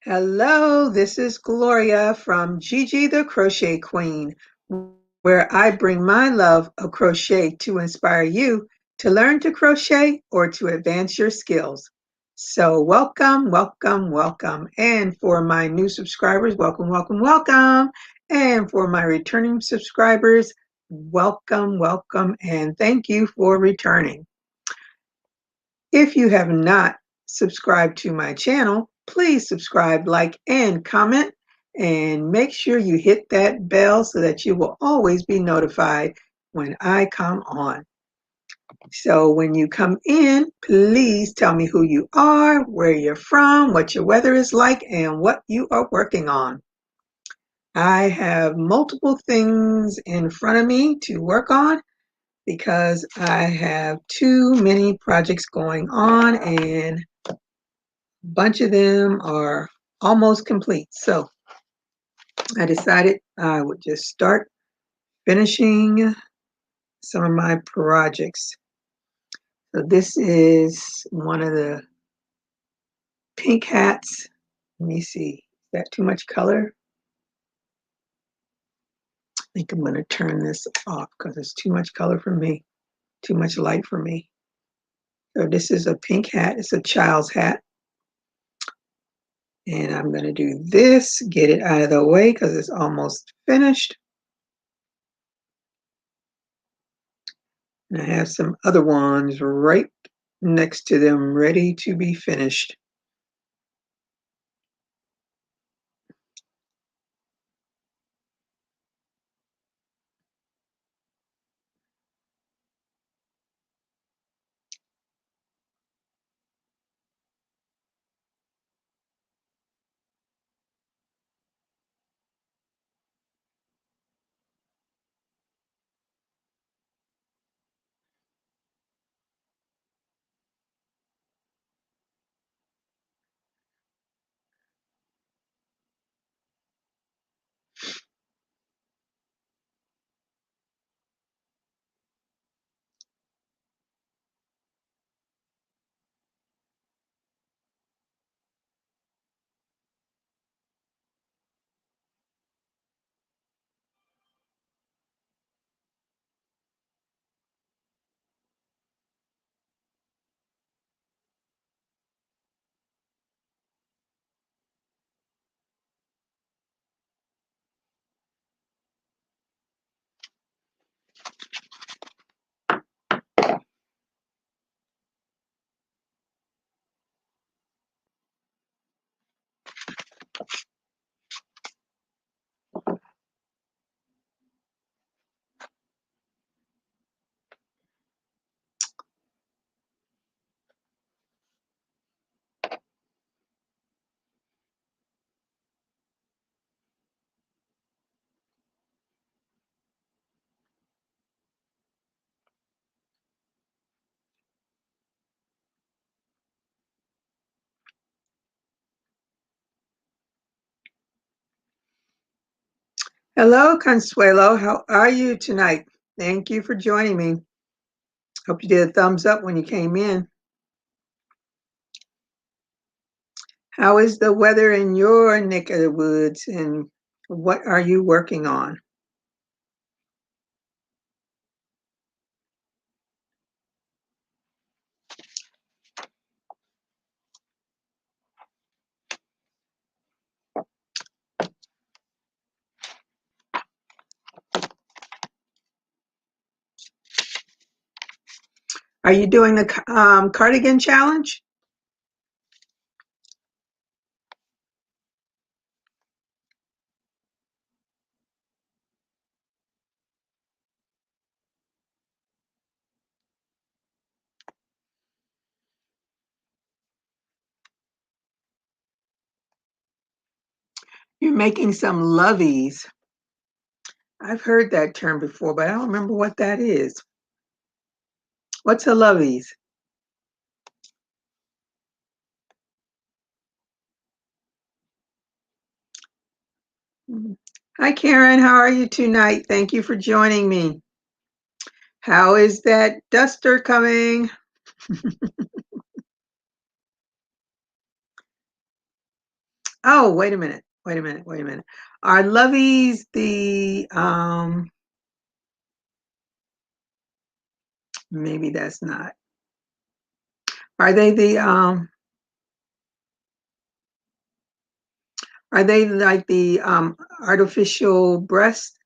Hello, this is Gloria from Gigi the Crochet Queen, where I bring my love of crochet to inspire you to learn to crochet or to advance your skills. So, welcome, welcome, welcome. And for my new subscribers, welcome, welcome, welcome. And for my returning subscribers, welcome, welcome, and thank you for returning. If you have not subscribed to my channel, please subscribe, like, and comment, and make sure you hit that bell so that you will always be notified when I come on. So when you come in, please tell me who you are, where you're from, what your weather is like, and what you are working on. I have multiple things in front of me to work on because I have too many projects going on and a bunch of them are almost complete. So I decided I would just start finishing some of my projects. So this is one of the pink hats. Let me see, is that too much color? I think I'm going to turn this off because it's too much color for me, too much light for me. So this is a pink hat. It's a child's hat. And I'm going to do this, get it out of the way because it's almost finished. And I have some other ones right next to them ready to be finished. Hello, Consuelo. How are you tonight? Thank you for joining me. Hope you did a thumbs up when you came in. How is the weather in your neck of the woods and what are you working on? Are you doing the cardigan challenge? You're making some loveys. I've heard that term before, but I don't remember what that is. What's a loveys? Hi, Karen. How are you tonight? Thank you for joining me. How is that duster coming? Oh, wait a minute. Wait a minute. Wait a minute. Are loveys the maybe that's not. Are they the are they like the artificial breast?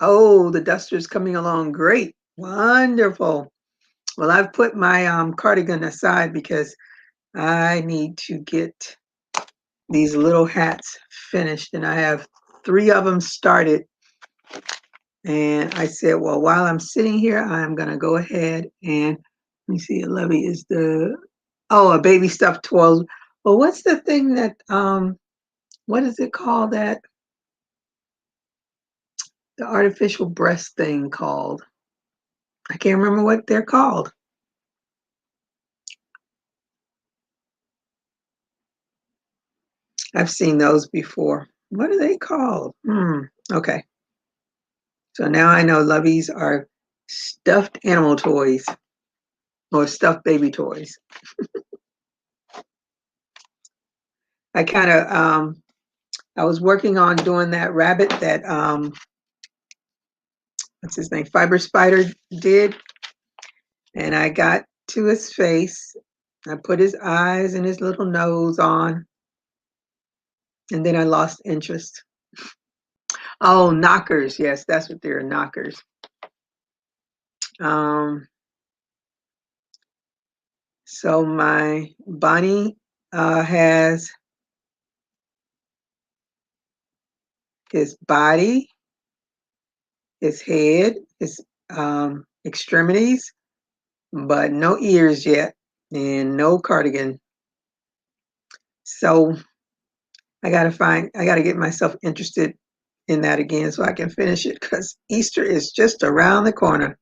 Oh, the duster's coming along great. Wonderful. Well, I've put my cardigan aside because I need to get these little hats finished, and I have 3 of them started. And I said, well, while I'm sitting here, I'm going to go ahead and let me see. Levy is the a baby stuffed toy. Well, what's the thing that what is it called, that the artificial breast thing called? I can't remember what they're called. I've seen those before. What are they called? Okay. So now I know Loveys are stuffed animal toys or stuffed baby toys. I kind of I was working on doing that rabbit that what's his name, Fiber Spider did, and I got to his face. I put his eyes and his little nose on, and then I lost interest. Oh, knockers. Yes, that's what they're, knockers. Um, so my Bonnie has his body, his head, his extremities, but no ears yet, and no cardigan. So I gotta get myself interested in that again so I can finish it, because Easter is just around the corner.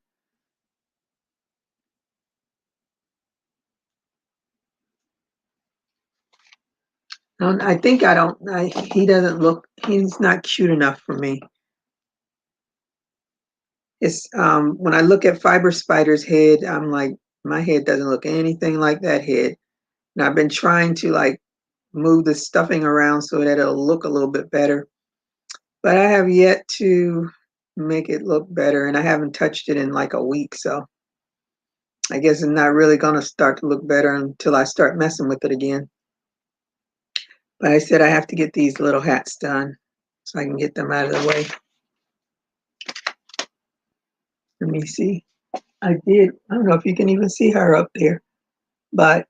I think I don't, he doesn't look, he's not cute enough for me. It's when I look at Fiber Spider's head, I'm like, my head doesn't look anything like that head. And I've been trying to like move the stuffing around so that it'll look a little bit better. But I have yet to make it look better, and I haven't touched it in like a week. So I guess it's not really going to start to look better until I start messing with it again. But I said I have to get these little hats done so I can get them out of the way. Let me see. I don't know if you can even see her up there, but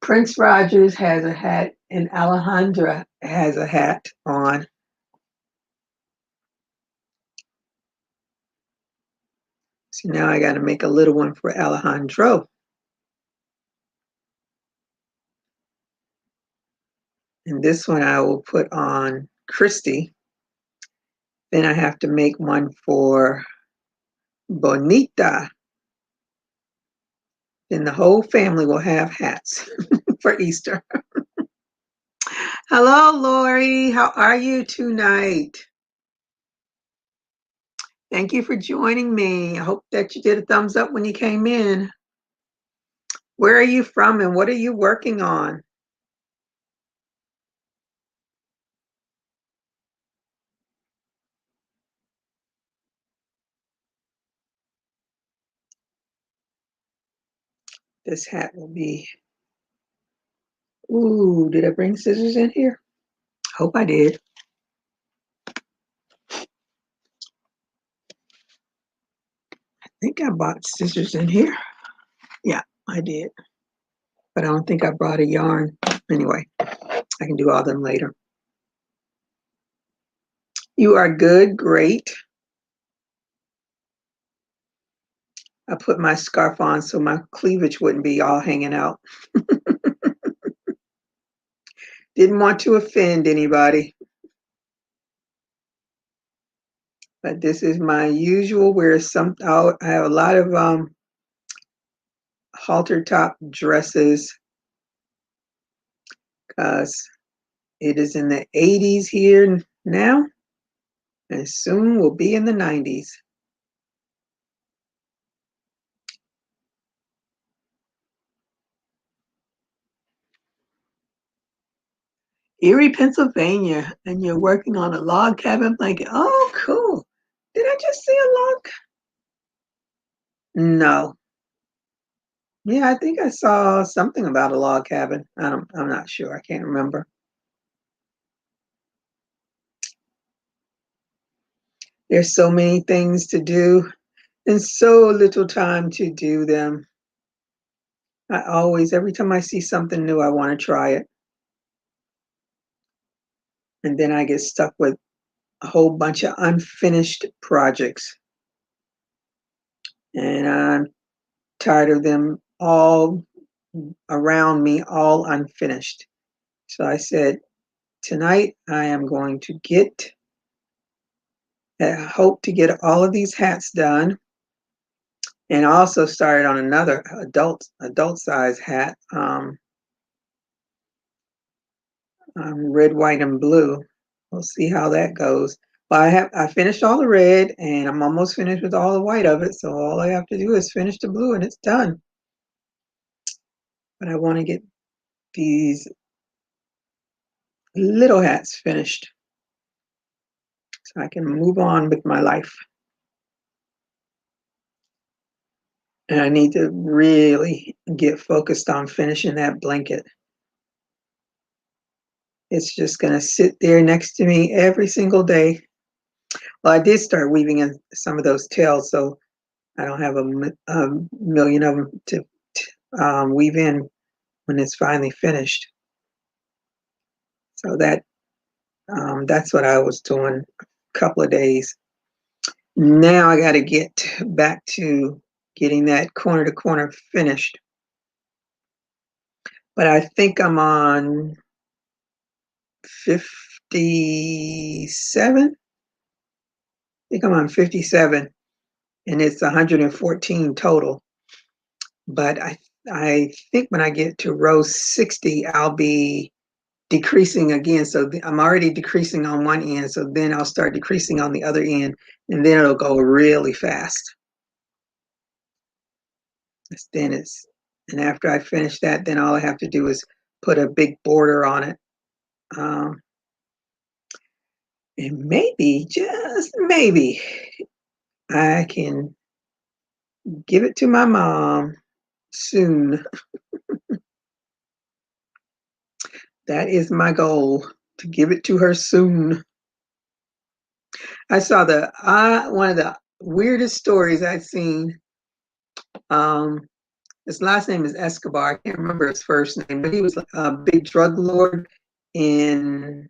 Prince Rogers has a hat and Alejandra has a hat on. So now I got to make a little one for Alejandro. And this one I will put on Christy. Then I have to make one for Bonita. Then the whole family will have hats for Easter. Hello, Lori. How are you tonight? Thank you for joining me. I hope that you did a thumbs up when you came in. Where are you from and what are you working on? This hat will be, ooh, did I bring scissors in here? Hope I did. I think I bought scissors in here. Yeah, I did. But I don't think I brought a yarn. Anyway, I can do all them later. You are good, great. I put my scarf on so my cleavage wouldn't be all hanging out. Didn't want to offend anybody. But this is my usual wear. I have a lot of halter top dresses because it is in the 80s here now, and soon will be in the 90s. Erie, Pennsylvania, and you're working on a log cabin blanket. Oh, cool. Did I just see a log? No. Yeah, I think I saw something about a log cabin. I'm not sure. I can't remember. There's so many things to do and so little time to do them. Every time I see something new, I want to try it. And then I get stuck with a whole bunch of unfinished projects. And I'm tired of them all around me, all unfinished. So I said, tonight I am going to hope to get all of these hats done. And I also started on another adult size hat, red, white, and blue. We'll see how that goes. But I finished all the red, and I'm almost finished with all the white of it. So all I have to do is finish the blue, and it's done. But I want to get these little hats finished so I can move on with my life. And I need to really get focused on finishing that blanket. It's just going to sit there next to me every single day. Well, I did start weaving in some of those tails, so I don't have a million of them to weave in when it's finally finished. So that's what I was doing a couple of days. Now I got to get back to getting that corner to corner finished. But I think I'm on 57. I think I'm on 57, and it's 114 total. But I think when I get to row 60, I'll be decreasing again. So I'm already decreasing on one end. So then I'll start decreasing on the other end, and then it'll go really fast. And after I finish that, then all I have to do is put a big border on it. Um, and maybe, just maybe, I can give it to my mom soon. That is my goal, to give it to her soon. I saw one of the weirdest stories I've seen. Um, his last name is Escobar. I can't remember his first name, but he was a big drug lord in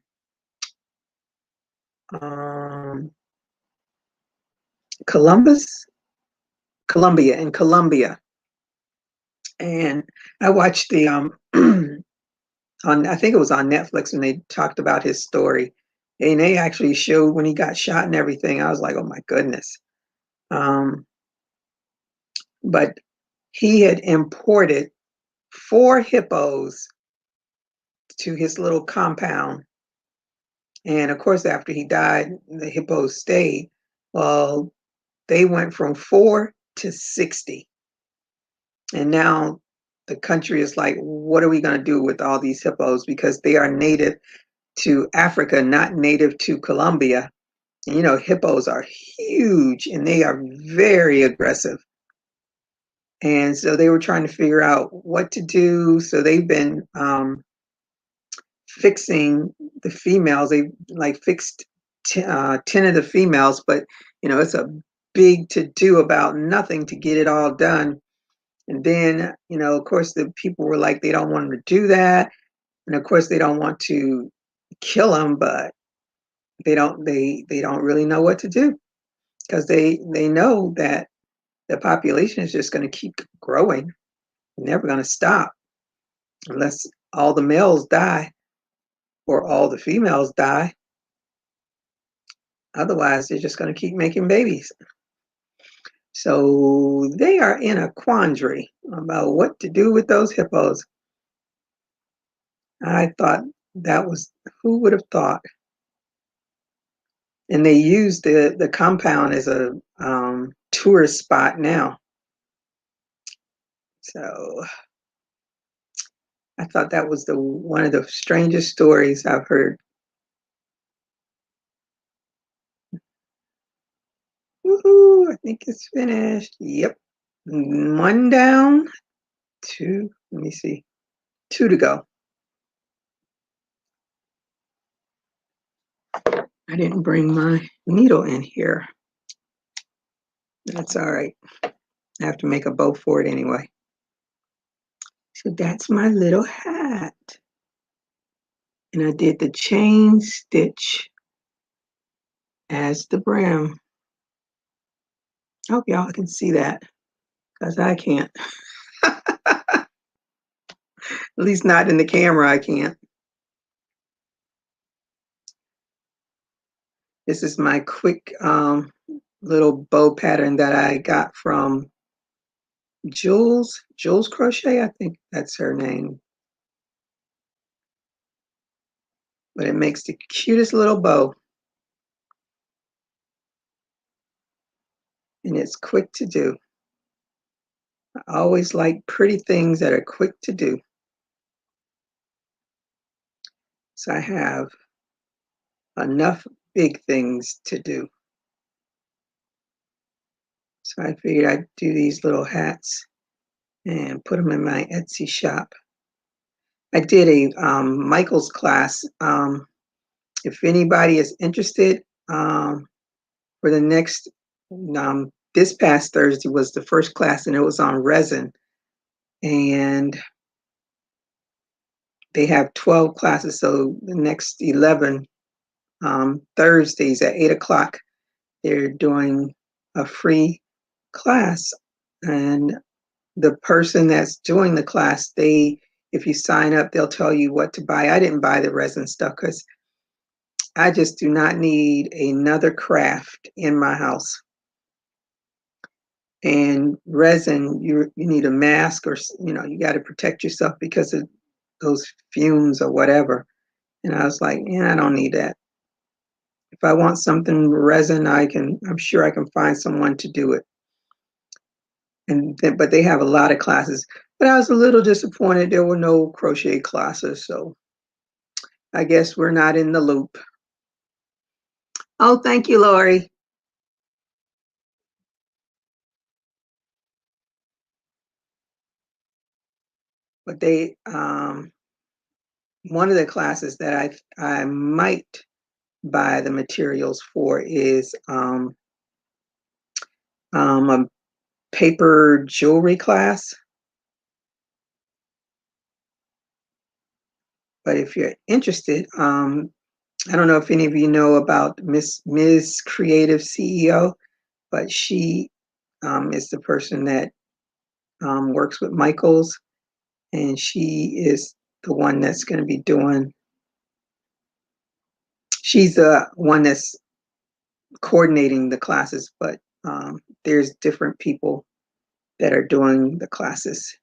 um, Columbus, Colombia, in Colombia. And I watched the on I think it was on Netflix when they talked about his story, and they actually showed when he got shot and everything. I was like, oh my goodness. Um, but he had imported 4 hippos to his little compound. And of course, after he died, the hippos stayed. Well, they went from 4 to 60. And now the country is like, what are we going to do with all these hippos? Because they are native to Africa, not native to Colombia. And, hippos are huge and they are very aggressive. And so they were trying to figure out what to do. So they've been fixing the females. They like fixed 10 of the females, but it's a big to do about nothing to get it all done. And then, of course, the people were like, they don't want them to do that. And of course, they don't want to kill them, but they don't really know what to do because they know that the population is just going to keep growing, never going to stop unless all the males die or all the females die. Otherwise, they're just going to keep making babies. So they are in a quandary about what to do with those hippos. I thought that was, who would have thought? And they use the compound as a tourist spot now. So I thought that was one of the strangest stories I've heard. Woohoo! I think it's finished. Yep. One down, two. Let me see. Two to go. I didn't bring my needle in here. That's all right. I have to make a bow for it anyway. So that's my little hat. And I did the chain stitch as the brim. I hope y'all can see that because I can't. At least not in the camera, I can't. This is my quick little bow pattern that I got from Jules Crochet. I think that's her name. But it makes the cutest little bow. And it's quick to do. I always like pretty things that are quick to do. So I have enough big things to do. So I figured I'd do these little hats and put them in my Etsy shop. I did a Michael's class. If anybody is interested, for the next, this past Thursday was the first class, and it was on resin. And they have 12 classes, so the next 11 Thursdays at 8 o'clock, they're doing a free class. And the person that's doing the class, if you sign up, they'll tell you what to buy. I didn't buy the resin stuff because I just do not need another craft in my house. And resin, you need a mask, or you got to protect yourself because of those fumes or whatever. And I was like, yeah, I don't need that. If I want something resin, I'm sure I can find someone to do it. But they have a lot of classes. But I was a little disappointed there were no crochet classes, so I guess we're not in the loop. Oh, thank you, Lori. But one of the classes that I might buy the materials for is a paper jewelry class. But if you're interested, I don't know if any of you know about Ms. Creative CEO, but she is the person that works with Michaels, and she is the one that's going to be doing. She's the one that's coordinating the classes, but there's different people that are doing the classes.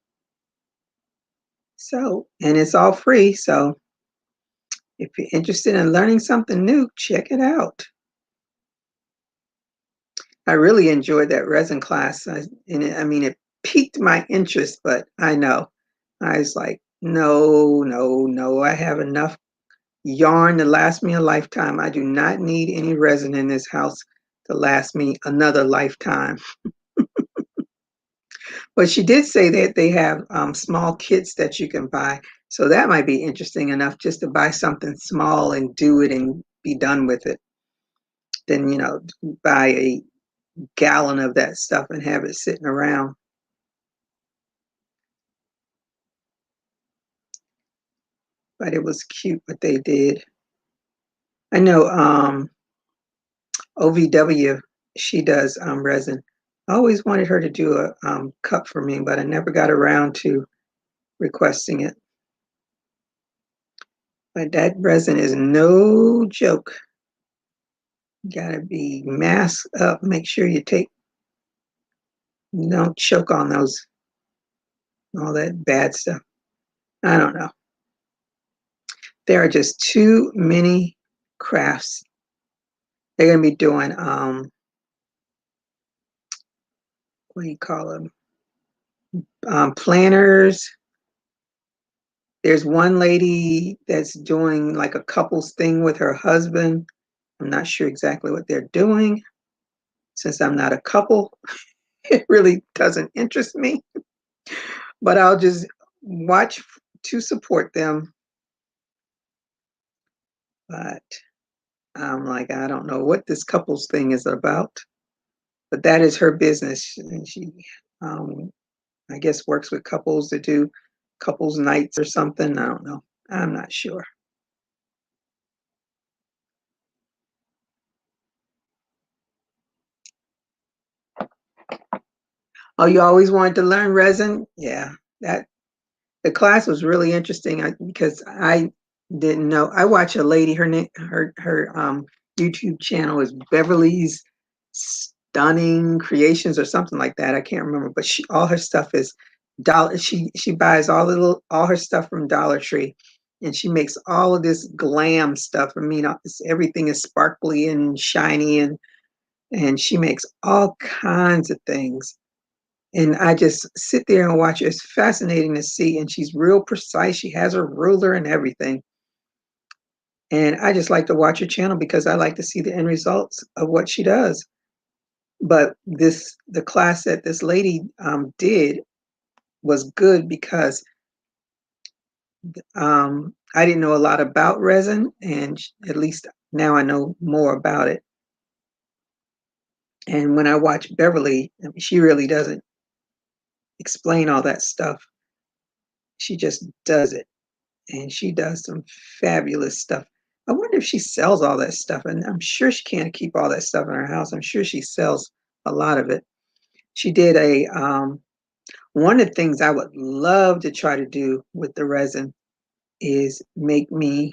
So, and it's all free. So if you're interested in learning something new, check it out. I really enjoyed that resin class. It piqued my interest, but I know. I was like, no, no, no. I have enough yarn to last me a lifetime. I do not need any resin in this house to last me another lifetime. But she did say that they have small kits that you can buy. So that might be interesting enough just to buy something small and do it and be done with it. Then, buy a gallon of that stuff and have it sitting around. But it was cute what they did. I know OVW, she does resin. I always wanted her to do a cup for me, but I never got around to requesting it. But that resin is no joke. You gotta be masked up. Make sure you don't choke on all that bad stuff. I don't know. There are just too many crafts. They're gonna be doing what do you call them? Planners, There's one lady that's doing like a couples thing with her husband. I'm not sure exactly what they're doing. Since I'm not a couple, it really doesn't interest me, but I'll just watch to support them. But I'm like, I don't know what this couples thing is about, but that is her business. And she, um, I guess, works with couples to do couples nights or something. I don't know. I'm not sure. Oh, you always wanted to learn resin? Yeah, that the class was really interesting because I didn't know. I watch a lady. Her YouTube channel is Beverly's Stunning Creations or something like that. I can't remember, but she all her stuff is dollar. She buys all her stuff from Dollar Tree, and she makes all of this glam stuff. I mean, everything is sparkly and shiny, and she makes all kinds of things. And I just sit there and watch her. It's fascinating to see. And she's real precise. She has her ruler and everything. And I just like to watch her channel because I like to see the end results of what she does. But the class that this lady did was good because I didn't know a lot about resin, and at least now I know more about it. And when I watch Beverly, I mean, she really doesn't explain all that stuff. She just does it. And she does some fabulous stuff. I wonder if she sells all that stuff, and I'm sure she can't keep all that stuff in her house. I'm sure she sells a lot of it. She did one of the things I would love to try to do with the resin is make me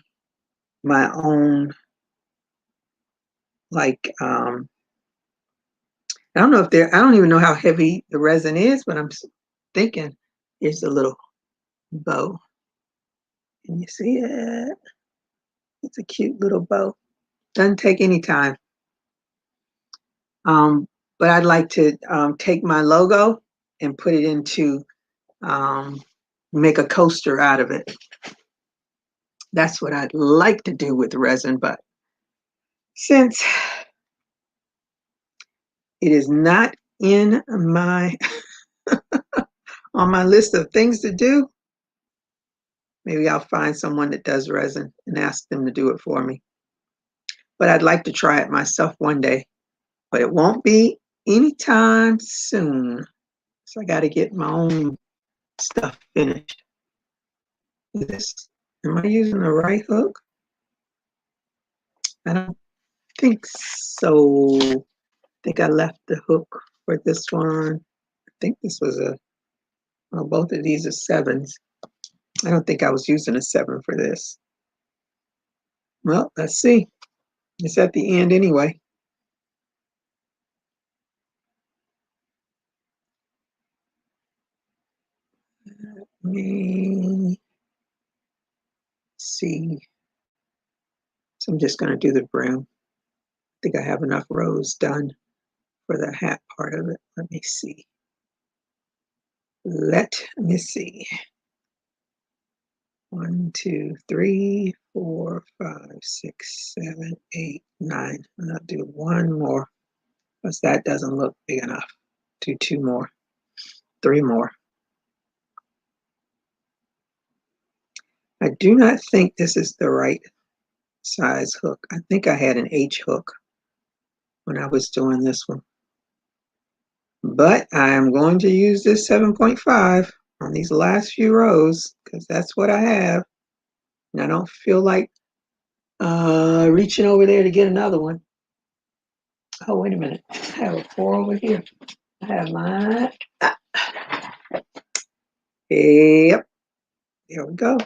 my own, like, I don't know if I don't even know how heavy the resin is, but I'm thinking here's a little bow. Can you see it? It's a cute little bow. Doesn't take any time. Um, but I'd like to take my logo and put it into, um, make a coaster out of it. That's what I'd like to do with resin, but since it is not in my on my list of things to do, maybe I'll find someone that does resin and ask them to do it for me. But I'd like to try it myself one day, but it won't be anytime soon. So I got to get my own stuff finished. Am I using the right hook? I don't think so. I think I left the hook for this one. I think this was well, both of these are sevens. I don't think I was using a seven for this. Well, let's see. It's at the end anyway. Let me see. So I'm just going to do the brim. I think I have enough rows done for the hat part of it. Let me see. Let me see. 1, 2, 3, 4, 5, 6, 7, 8, 9. And I'll do one more because that doesn't look big enough. Do two more, three more. I do not think this is the right size hook. I think I had an H hook when I was doing this one. But I'm going to use this 7.5 on these last few rows because that's what I have. And I don't feel like reaching over there to get another one. Oh, wait a minute. I have a 4 over here. I have mine. Yep. There we go.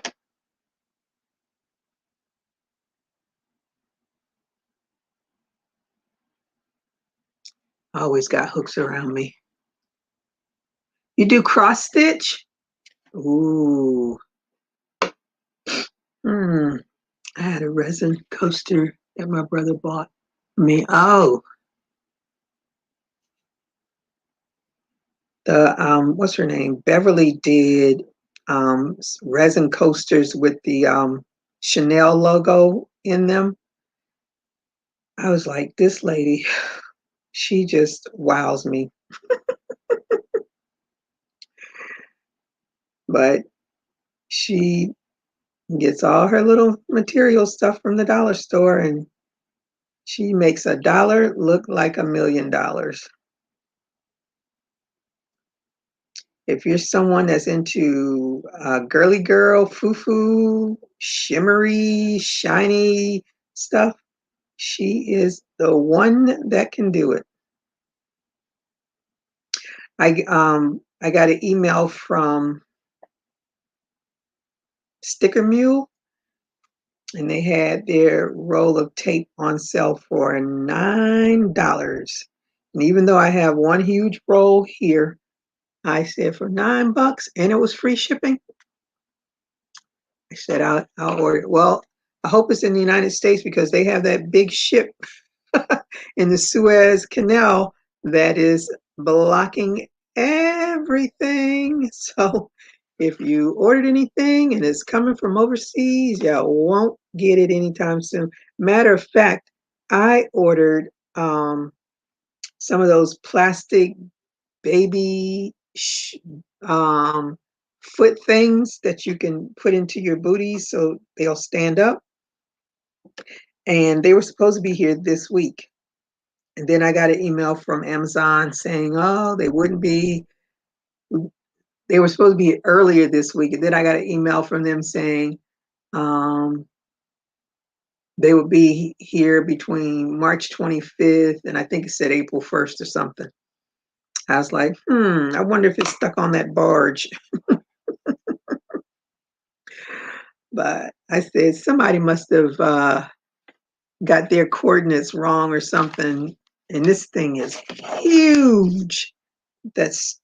I always got hooks around me. You do cross stitch? Ooh. I had a resin coaster that my brother bought me. Oh, the what's her name? Beverly did resin coasters with the Chanel logo in them. I was like, this lady, she just wows me. But she gets all her little material stuff from the dollar store, and she makes $1 look like $1,000,000. If you're someone that's into girly girl, foo-foo, shimmery, shiny stuff, she is the one that can do it. I got an email from Sticker Mule, and they had their roll of tape on sale for $9. And even though I have one huge roll here, I said for $9 and it was free shipping. I said I'll order it. Well, I hope it's in the United States because they have that big ship in the Suez Canal that is blocking everything. So if you ordered anything and it's coming from overseas, you won't get it anytime soon. Matter of fact, I ordered some of those plastic baby foot things that you can put into your booties so they'll stand up. And they were supposed to be here this week. And then I got an email from Amazon saying, oh, they wouldn't be. They were supposed to be earlier this week. And then I got an email from them saying um, they would be here between March 25th and I think it said April 1st or something. I was like, I wonder if it's stuck on that barge. But I said somebody must have got their coordinates wrong or something. And this thing is huge. It's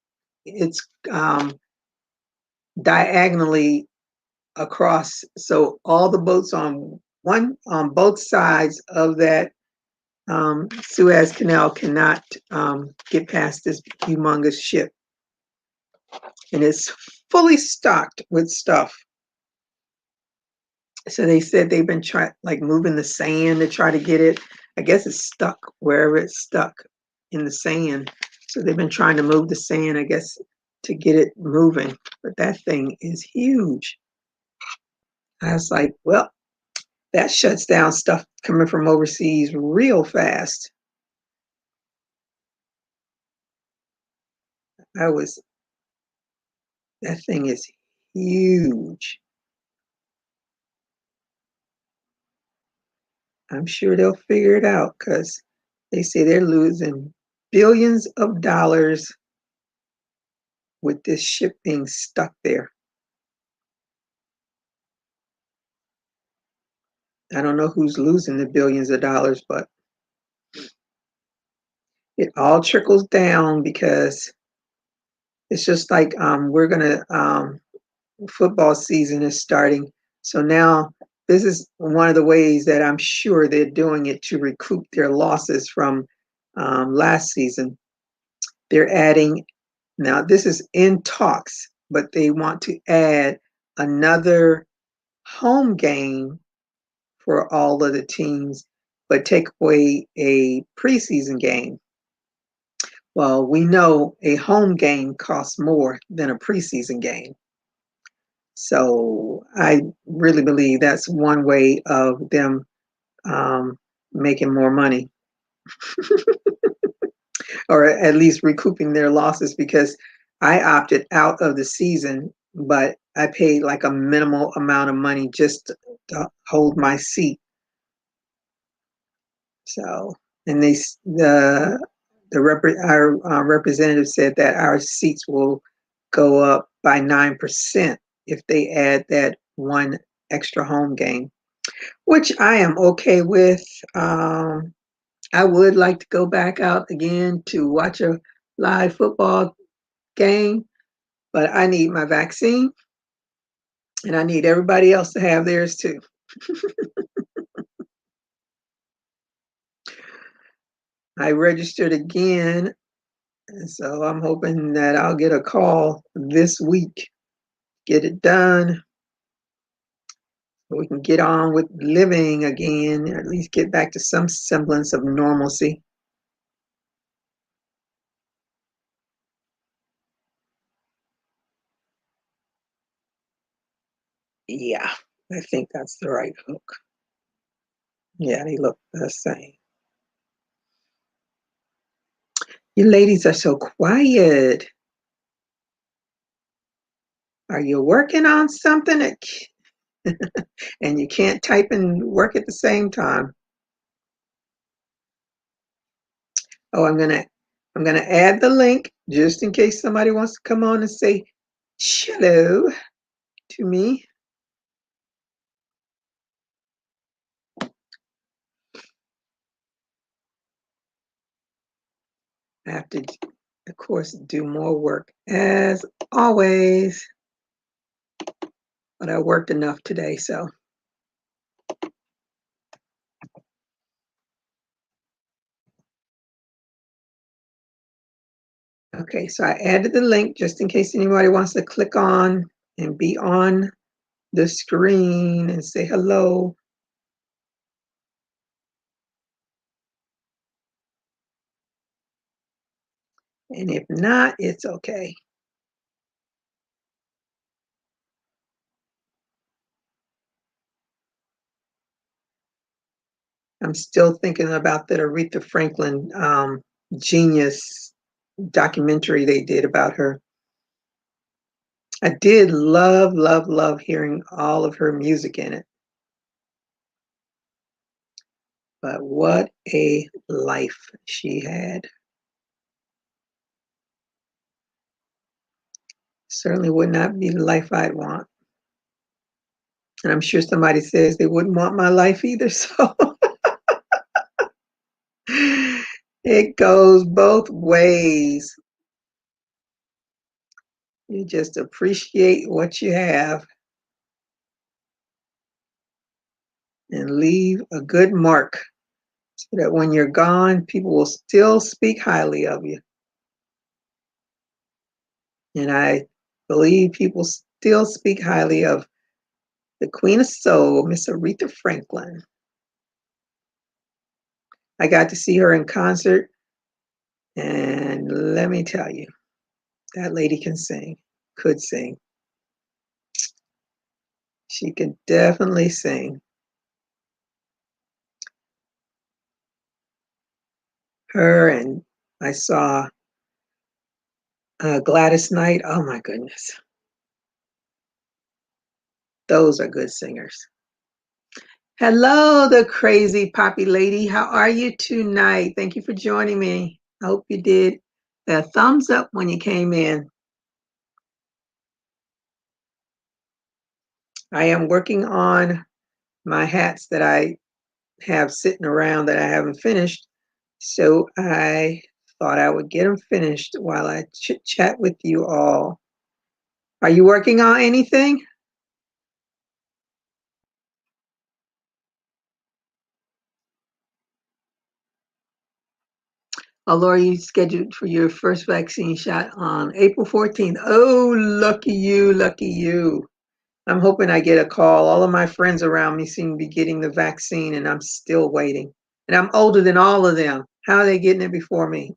diagonally across. So all the boats on both sides of that Suez Canal cannot get past this humongous ship. And it's fully stocked with stuff. So they said they've been moving the sand to try to get it. I guess it's stuck wherever it's stuck in the sand. So they've been trying to move the sand, I guess, to get it moving. But that thing is huge. I was like, well, that shuts down stuff coming from overseas real fast. That thing is huge. I'm sure they'll figure it out because they say they're losing billions of dollars with this ship being stuck there. I don't know who's losing the billions of dollars, but it all trickles down because it's just like football season is starting. So now this is one of the ways that I'm sure they're doing it to recoup their losses from last season. They're adding, now this is in talks, but they want to add another home game for all of the teams, but take away a preseason game. Well, we know a home game costs more than a preseason game. So I really believe that's one way of them making more money, or at least recouping their losses, because I opted out of the season, but I paid like a minimal amount of money just to hold my seat. So, and our representative said that our seats will go up by 9% if they add that one extra home game, which I am okay with. I would like to go back out again to watch a live football game, but I need my vaccine and I need everybody else to have theirs too. I registered again, so I'm hoping that I'll get a call this week get it done so we can get on with living again, or at least get back to some semblance of normalcy. Yeah, I think that's the right hook. Yeah, they look the same. You ladies are so quiet. Are you working on something and you can't type and work at the same time? Oh, I'm gonna add the link just in case somebody wants to come on and say hello to me. I have to, of course, do more work as always, but I worked enough today, so. Okay, so I added the link just in case anybody wants to click on and be on the screen and say hello. And if not, it's okay. I'm still thinking about that Aretha Franklin genius documentary they did about her. I did love, love, love hearing all of her music in it. But what a life she had. Certainly would not be the life I'd want. And I'm sure somebody says they wouldn't want my life either. So it goes both ways. You just appreciate what you have and leave a good mark so that when you're gone, people will still speak highly of you. And I believe people still speak highly of the Queen of Soul, Miss Aretha Franklin. I got to see her in concert, and let me tell you, that lady can sing, could sing. She could definitely sing. Her and I saw Gladys Knight. Oh my goodness. Those are good singers. Hello, the crazy poppy lady. How are you tonight? Thank you for joining me. I hope you did a thumbs up when you came in. I am working on my hats that I have sitting around that I haven't finished. So I thought I would get them finished while I chit chat with you all. Are you working on anything? Oh, Laura, you scheduled for your first vaccine shot on April 14th. Oh, lucky you, lucky you. I'm hoping I get a call. All of my friends around me seem to be getting the vaccine, and I'm still waiting. And I'm older than all of them. How are they getting it before me?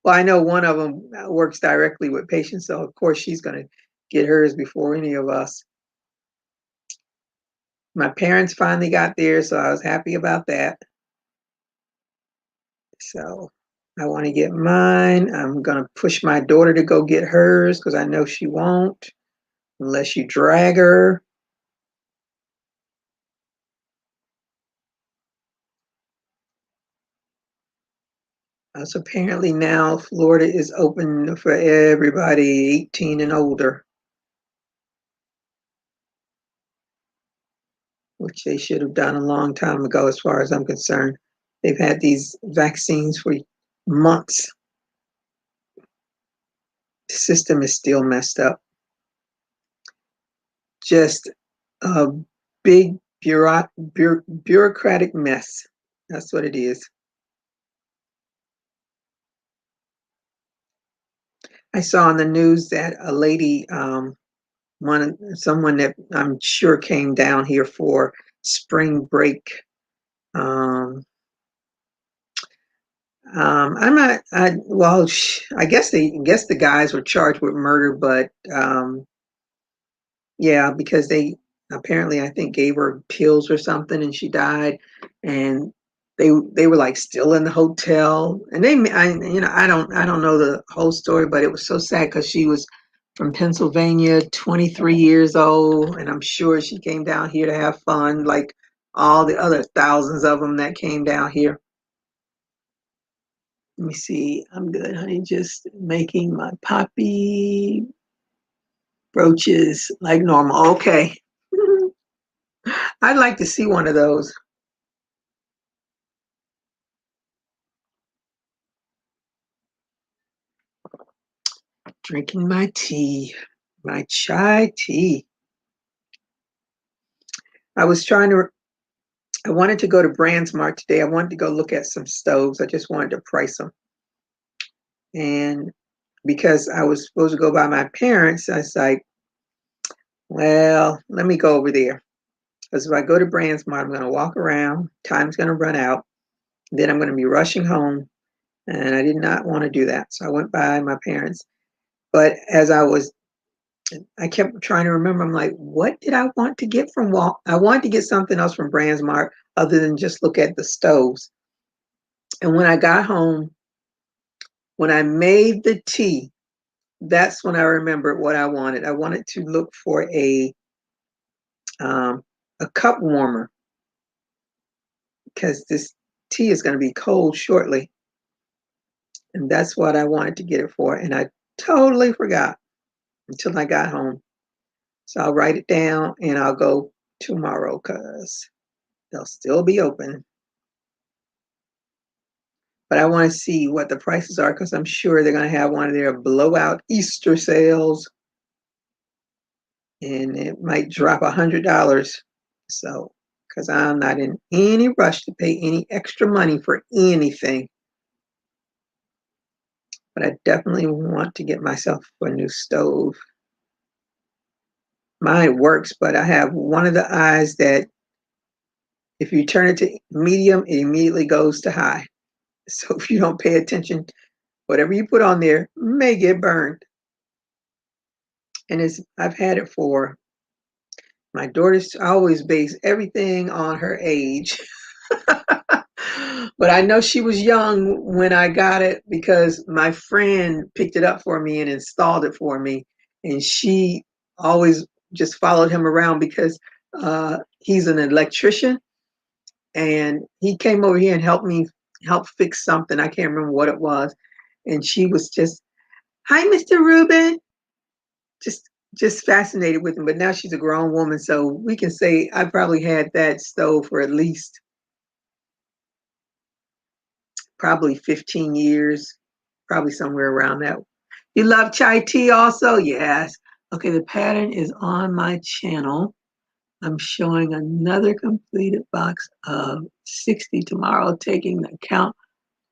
Well, I know one of them works directly with patients, so of course she's going to get hers before any of us. My parents finally got theirs, so I was happy about that. So I want to get mine. I'm going to push my daughter to go get hers because I know she won't unless you drag her. So apparently now Florida is open for everybody 18 and older, which they should have done a long time ago as far as I'm concerned. They've had these vaccines for months. The system is still messed up. Just a big bureaucratic mess. That's what it is. I saw on the news that a lady, someone that I'm sure came down here for spring break. Um, I'm not. Well, I guess the guys were charged with murder, but yeah, because they apparently, I think, gave her pills or something, and she died. And they were like still in the hotel, and I don't know the whole story, but it was so sad because she was from Pennsylvania, 23 years old, and I'm sure she came down here to have fun, like all the other thousands of them that came down here. Let me see. I'm good, honey. Just making my poppy brooches like normal. Okay. I'd like to see one of those. Drinking my tea, my chai tea. I was trying to, I wanted to go to Brandsmart today. I wanted to go look at some stoves. I just wanted to price them. And because I was supposed to go by my parents, I was like, well, let me go over there. Because if I go to Brandsmart, I'm going to walk around, time's going to run out, then I'm going to be rushing home. And I did not want to do that. So I went by my parents. But I kept trying to remember. I'm like, what did I want to get from Walt? I wanted to get something else from Brandsmart other than just look at the stoves. And when I got home, when I made the tea, that's when I remembered what I wanted. I wanted to look for um, a cup warmer because this tea is going to be cold shortly, and that's what I wanted to get it for. And I totally forgot until I got home. So I'll write it down and I'll go tomorrow because they'll still be open. But I want to see what the prices are because I'm sure they're going to have one of their blowout Easter sales, and it might drop $100. So, because I'm not in any rush to pay any extra money for anything, but I definitely want to get myself a new stove. Mine works, but I have one of the eyes that if you turn it to medium, it immediately goes to high. So if you don't pay attention, whatever you put on there may get burned. And I've had it for my daughter's always base everything on her age. But I know she was young when I got it because my friend picked it up for me and installed it for me. And she always just followed him around because he's an electrician and he came over here and help fix something. I can't remember what it was. And she was just, hi, Mr. Rubin. Just just fascinated with him. But now she's a grown woman, so we can say I probably had that stove for at least probably 15 years, probably somewhere around that. You love chai tea also? Yes. Okay, the pattern is on my channel. I'm showing another completed box of 60 tomorrow, taking the count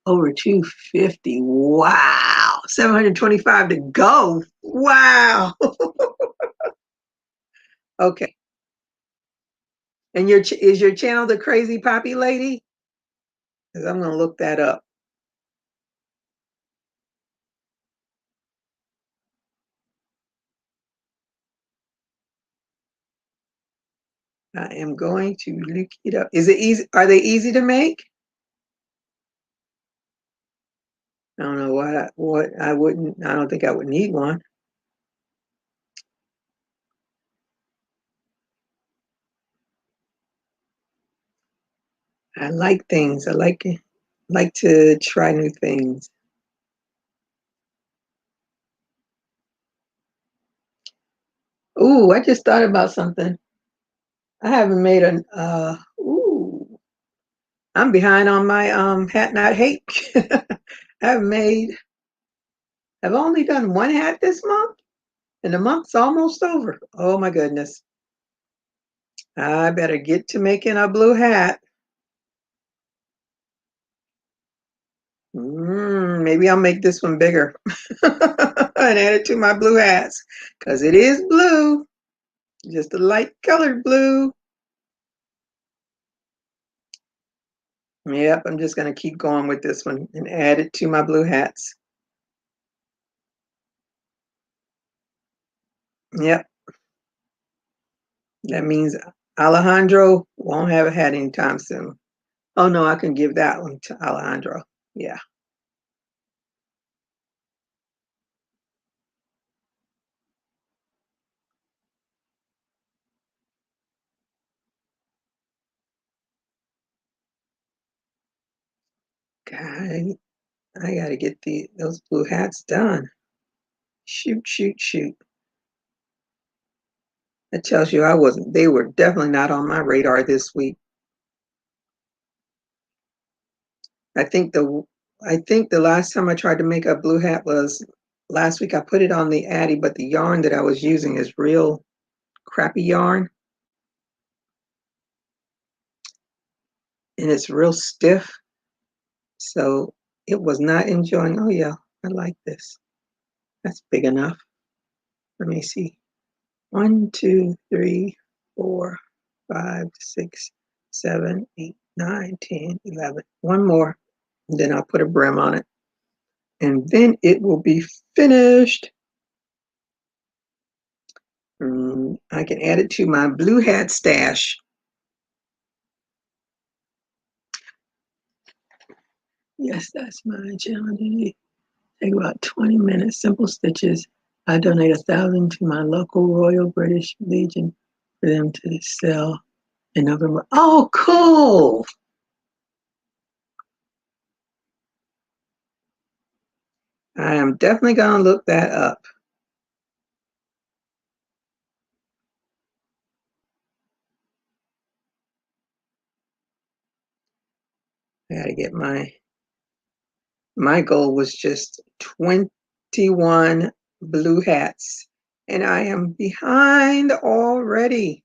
over 250. Wow. 725 to go. Wow. Okay. And is your channel the Crazy Poppy Lady? Because I'm going to look that up. I am going to look it up. Is it easy? Are they easy to make? I don't know what I wouldn't. I don't think I would need one. I like things. I like to try new things. Ooh, I just thought about something. I haven't made an ooh. I'm behind on my hat not hate. I've only done one hat this month, and the month's almost over. Oh my goodness. I better get to making a blue hat. Maybe I'll make this one bigger. and add it to my blue hats because it is blue, just a light colored blue. Yep, I'm just going to keep going with this one and add it to my blue hats. Yep, that means Alejandro won't have a hat anytime soon. Oh no, I can give that one to Alejandro. Yeah. God, I got to get those blue hats done. Shoot, shoot, shoot. That tells you they were definitely not on my radar this week. I think the last time I tried to make a blue hat was last week. I put it on the Addy, but the yarn that I was using is real crappy yarn. And it's real stiff. So it was not enjoying. Oh yeah, I like this. That's big enough. Let me see. 1, 2, 3, 4, 5, 6, 7, 8, 9, 10, 11. One more. And then I'll put a brim on it. And then it will be finished. I can add it to my blue hat stash. Yes, that's my challenge. Take about 20 minutes, simple stitches. I donate 1,000 to my local Royal British Legion for them to sell in November. Oh, cool. I am definitely going to look that up. I got to get my goal was just 21 blue hats, and I am behind already.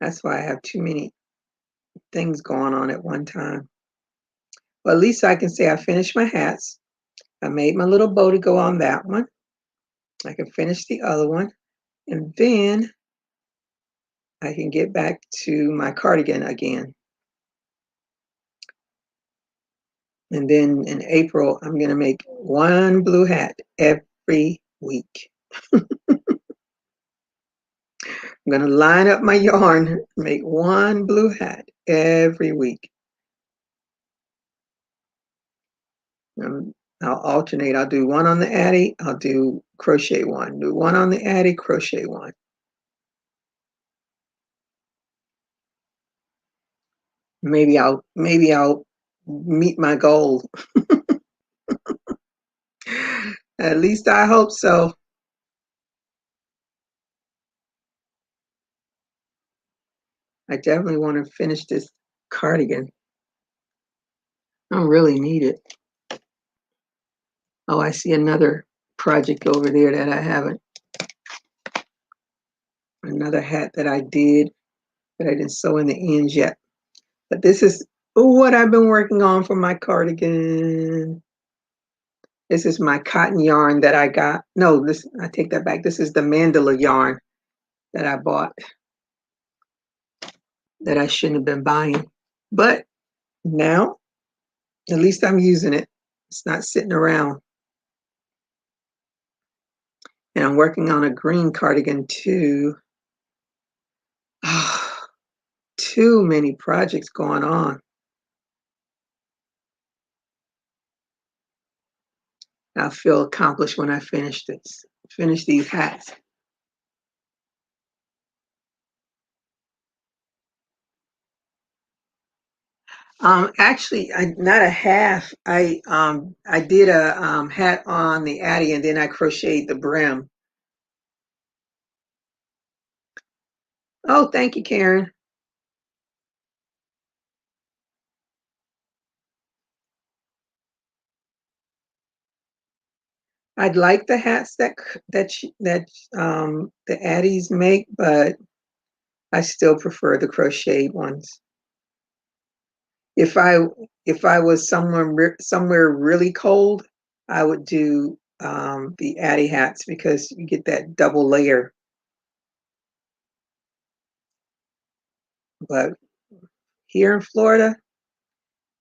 That's why I have too many things going on at one time. Well, at least I can say I finished my hats. I made my little bow to go on that one. I can finish the other one, and then I can get back to my cardigan again. And then in April, I'm going to make one blue hat every week. I'm going to line up my yarn, make one blue hat every week. I'll alternate. I'll do one on the Addy. I'll do crochet one. Do one on the Addy, crochet one. Maybe I'll meet my goal. At least I hope so. I definitely want to finish this cardigan. I don't really need it. Oh, I see another project over there that I haven't. Another hat that I did that I didn't sew in the ends yet. But this is what I've been working on for my cardigan. This is my cotton yarn that I got. No, I take that back. This is the mandala yarn that I bought that I shouldn't have been buying. But now, at least I'm using it. It's not sitting around. And I'm working on a green cardigan too. Too many projects going on. I'll feel accomplished when I finish these hats. Actually, not a half. I did a hat on the Addy, and then I crocheted the brim. Oh, thank you, Karen. I'd like the hats that the Addies make, but I still prefer the crocheted ones. If I was somewhere really cold, I would do the Addy hats because you get that double layer. But here in Florida,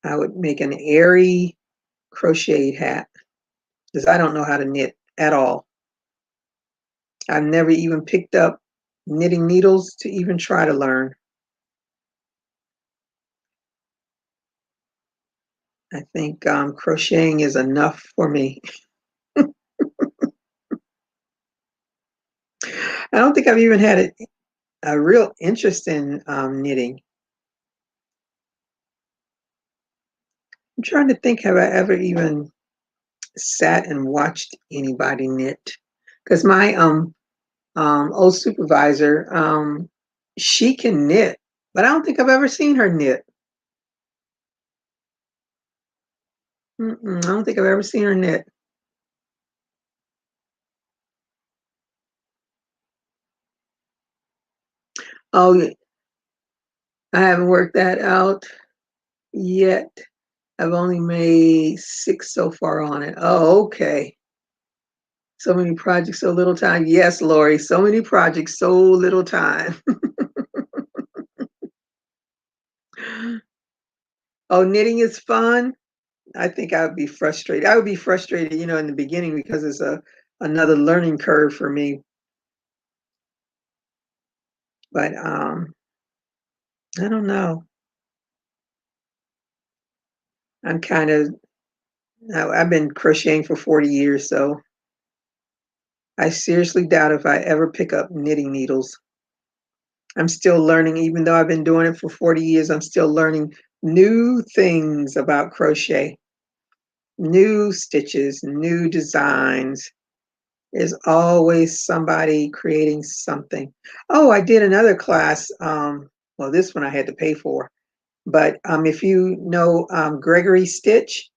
I would make an airy crocheted hat because I don't know how to knit at all. I've never even picked up knitting needles to even try to learn. I think crocheting is enough for me. I don't think I've even had a real interest in knitting. I'm trying to think, have I ever even sat and watched anybody knit? Because my old supervisor, she can knit, but I don't think I've ever seen her knit. I don't think I've ever seen her knit. Oh, I haven't worked that out yet. I've only made 6 so far on it. Oh, okay. So many projects, so little time. Yes, Lori, so many projects, so little time. Oh, knitting is fun. I think I would be frustrated. I would be frustrated, in the beginning because it's another learning curve for me. But I don't know. I'm kind of I've been crocheting for 40 years, so I seriously doubt if I ever pick up knitting needles. I'm still learning, even though I've been doing it for 40 years, I'm still learning new things about crochet, new stitches, new designs. There's always somebody creating something. Oh, I did another class. Well, this one I had to pay for, but if you know Gregory Stitch,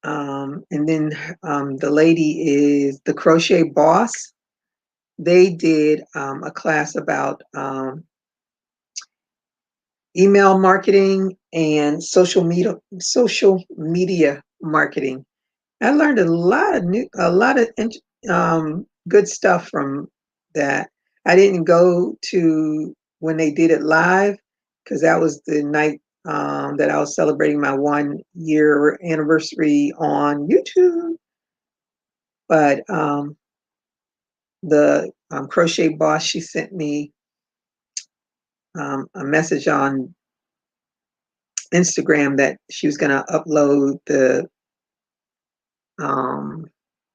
and then the lady is the Crochet Boss. They did a class about email marketing and social media marketing. I learned a lot of good stuff from that. I didn't go to when they did it live because that was the night that I was celebrating my 1 year anniversary on YouTube. But the crochet boss, she sent me a message on Instagram that she was going to upload the um,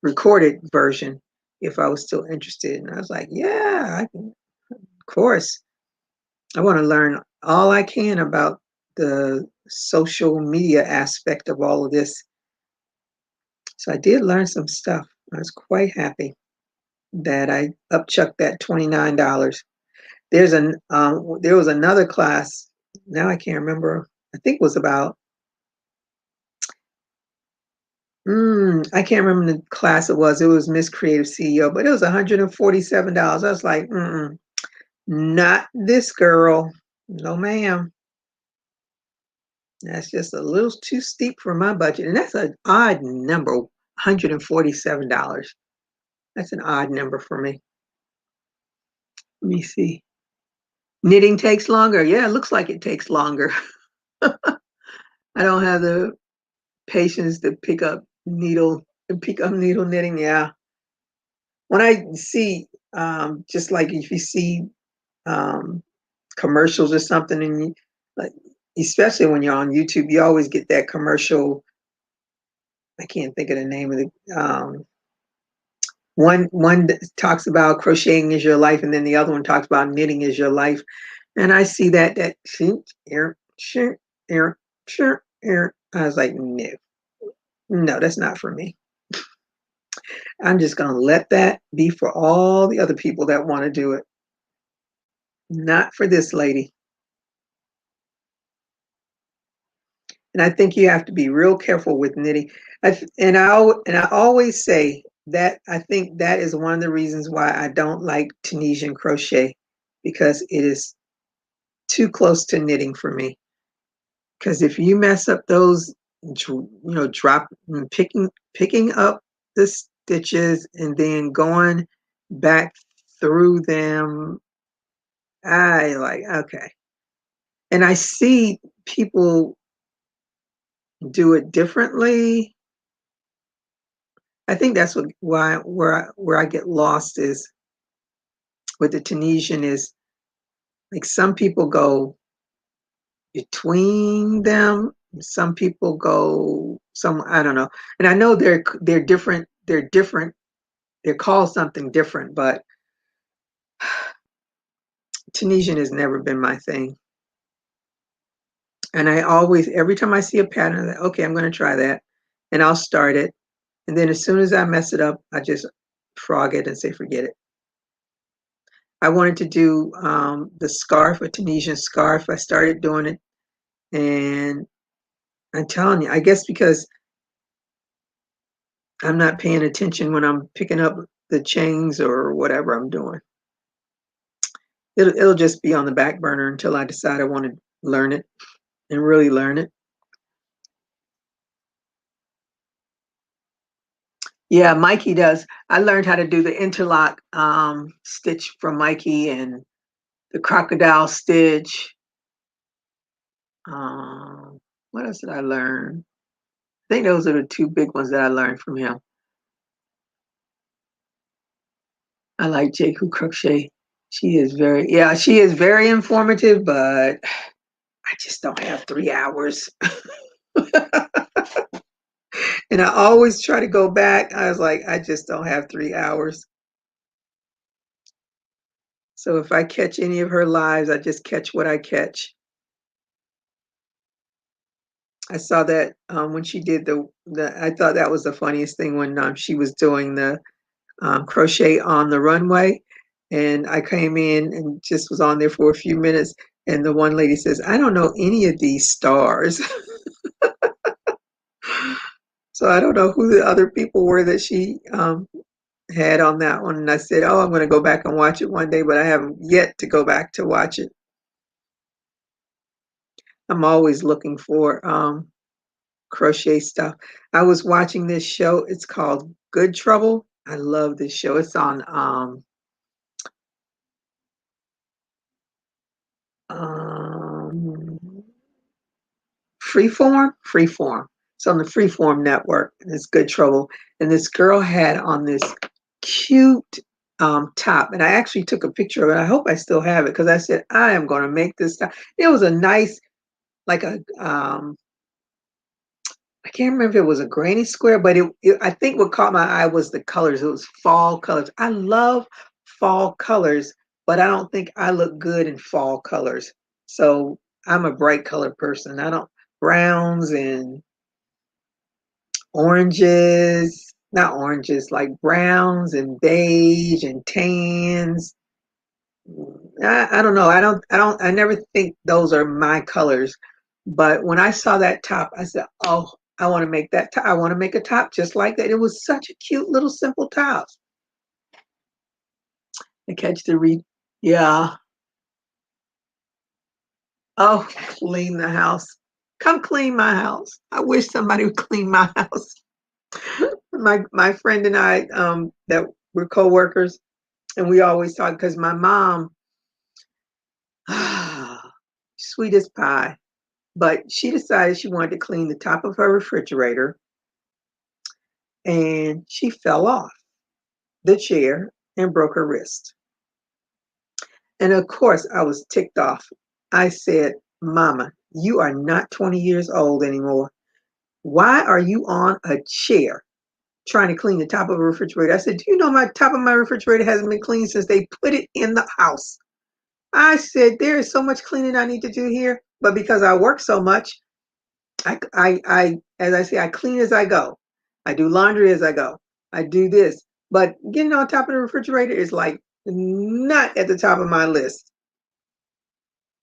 recorded version if I was still interested. And I was like, yeah, I can, of course. I want to learn all I can about the social media aspect of all of this. So I did learn some stuff. I was quite happy that I upchucked that $29. There was another class. Now I can't remember. I think it was about I can't remember the class it was. It was Miss Creative CEO, but it was $147. I was like, not this girl. No, ma'am. That's just a little too steep for my budget. And that's an odd number, $147. That's an odd number for me. Let me see. Knitting takes longer. Yeah, it looks like it takes longer. I don't have the patience to pick up needle knitting. Yeah. When I see, just like if you see um, commercials or something, and like, especially when you're on YouTube, you always get that commercial. I can't think of the name of the one that talks about crocheting is your life, and then the other one talks about knitting is your life. And I see that air, sure, air, sure, air. I was like, no, no, that's not for me. I'm just gonna let that be for all the other people that want to do it. Not for this lady. And I think you have to be real careful with knitting. And I always say that I think that is one of the reasons why I don't like Tunisian crochet because it is too close to knitting for me. Because if you mess up those, drop picking up the stitches and then going back through them, I like, okay. And I see people do it differently. I think that's where I get lost is with the Tunisian is like some people go between them, some people go some I don't know. And I know they're different, they're called something different, but Tunisian has never been my thing. And I always, every time I see a pattern, I'm like, okay, I'm going to try that. And I'll start it. And then as soon as I mess it up, I just frog it and say, forget it. I wanted to do the scarf, a Tunisian scarf. I started doing it. And I'm telling you, I guess because I'm not paying attention when I'm picking up the chains or whatever I'm doing. It'll just be on the back burner until I decide I want to learn it and really learn it. Yeah, Mikey does. I learned how to do the interlock stitch from Mikey and the crocodile stitch. Um, what else did I learn? I think those are the two big ones that I learned from him. I like Jake who crochet. She is very informative, but I just don't have 3 hours. And I always try to go back. I was like, I just don't have 3 hours. So if I catch any of her lives, I just catch what I catch. I saw that when she did I thought that was the funniest thing when she was doing the crochet on the runway. And I came in and just was on there for a few minutes. And the one lady says, I don't know any of these stars. So I don't know who the other people were that she had on that one. And I said, oh, I'm going to go back and watch it one day, but I haven't yet to go back to watch it. I'm always looking for crochet stuff. I was watching this show. It's called Good Trouble. I love this show. It's on um, Freeform. It's on the Freeform network. And it's Good Trouble. And this girl had on this cute top. And I actually took a picture of it. I hope I still have it because I said, I am going to make this top. It was a nice, like a I can't remember if it was a granny square, but I think what caught my eye was the colors. It was fall colors. I love fall colors, but I don't think I look good in fall colors. So I'm a bright color person. I don't browns and oranges, not oranges, like browns and beige and tans. I don't know. I never think those are my colors. But when I saw that top, I said, oh, I want to make that top. I want to make a top just like that. It was such a cute little simple top. I catch the read. Yeah. Oh, clean the house. Come clean my house. I wish somebody would clean my house. My friend and I, that we're co-workers, and we always talk because my mom, sweet as pie. But she decided she wanted to clean the top of her refrigerator and she fell off the chair and broke her wrist. And of course, I was ticked off. I said, Mama, you are not 20 years old anymore. Why are you on a chair trying to clean the top of a refrigerator? I said, do you know my top of my refrigerator hasn't been cleaned since they put it in the house? I said, there is so much cleaning I need to do here. But because I work so much, as I say, I clean as I go. I do laundry as I go. I do this, but getting on top of the refrigerator is like not at the top of my list.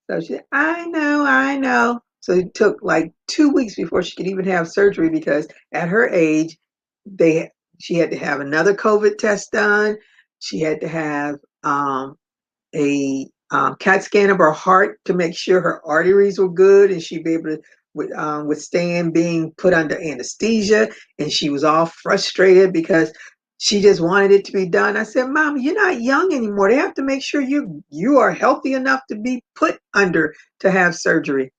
So she said, I know, I know. So it took like 2 weeks before she could even have surgery because at her age, they she had to have another COVID test done. She had to have a CAT scan of her heart to make sure her arteries were good and she'd be able to withstand being put under anesthesia, and she was all frustrated because she just wanted it to be done. I said, Mom, you're not young anymore. They have to make sure you are healthy enough to be put under to have surgery.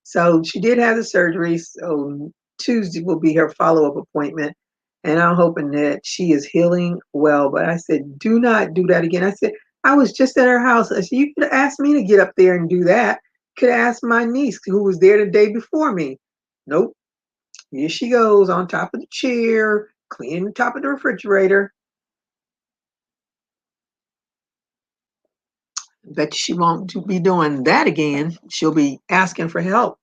So she did have the surgery. So Tuesday will be her follow-up appointment. And I'm hoping that she is healing well. But I said, do not do that again. I said, I was just at her house. I said, you could have asked me to get up there and do that. Could have asked my niece who was there the day before me. Nope. Here she goes on top of the chair, cleaning the top of the refrigerator. Bet she won't be doing that again. She'll be asking for help.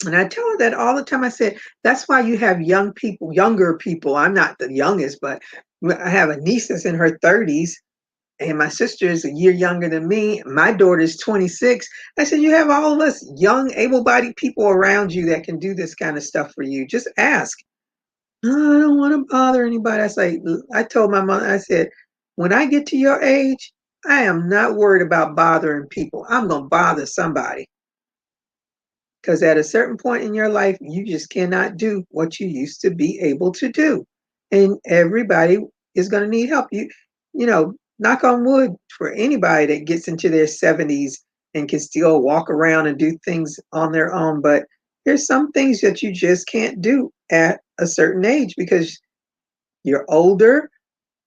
And I tell her that all the time. I said, that's why you have young people, younger people. I'm not the youngest, but I have a niece that's in her 30s, and my sister is a year younger than me. My daughter is 26. I said, you have all of us young, able bodied people around you that can do this kind of stuff for you. Just ask. "Oh, I don't want to bother anybody." I told my mom, I said, when I get to your age, I am not worried about bothering people. I'm going to bother somebody. Because at a certain point in your life, you just cannot do what you used to be able to do. And everybody is going to need help. Knock on wood for anybody that gets into their 70s and can still walk around and do things on their own. But there's some things that you just can't do at a certain age because you're older,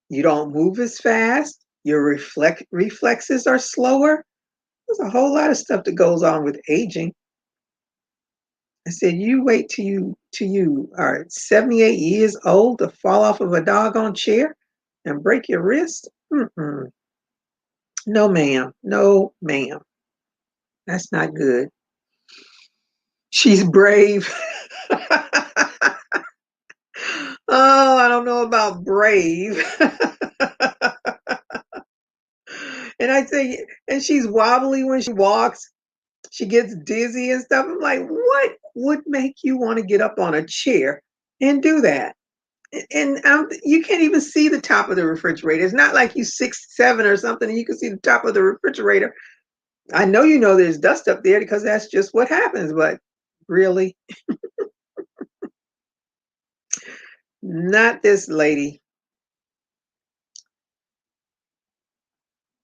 you don't move as fast, your reflexes are slower. There's a whole lot of stuff that goes on with aging. I said, you wait till you are 78 years old to fall off of a doggone chair and break your wrist? Mm-mm. No, ma'am. No, ma'am. That's not good. She's brave. Oh, I don't know about brave. And I say, and she's wobbly when she walks. She gets dizzy and stuff. I'm like, what would make you want to get up on a chair and do that? And you can't even see the top of the refrigerator. It's not like you 6'7" or something and you can see the top of the refrigerator. I know there's dust up there because that's just what happens, but really, not this lady.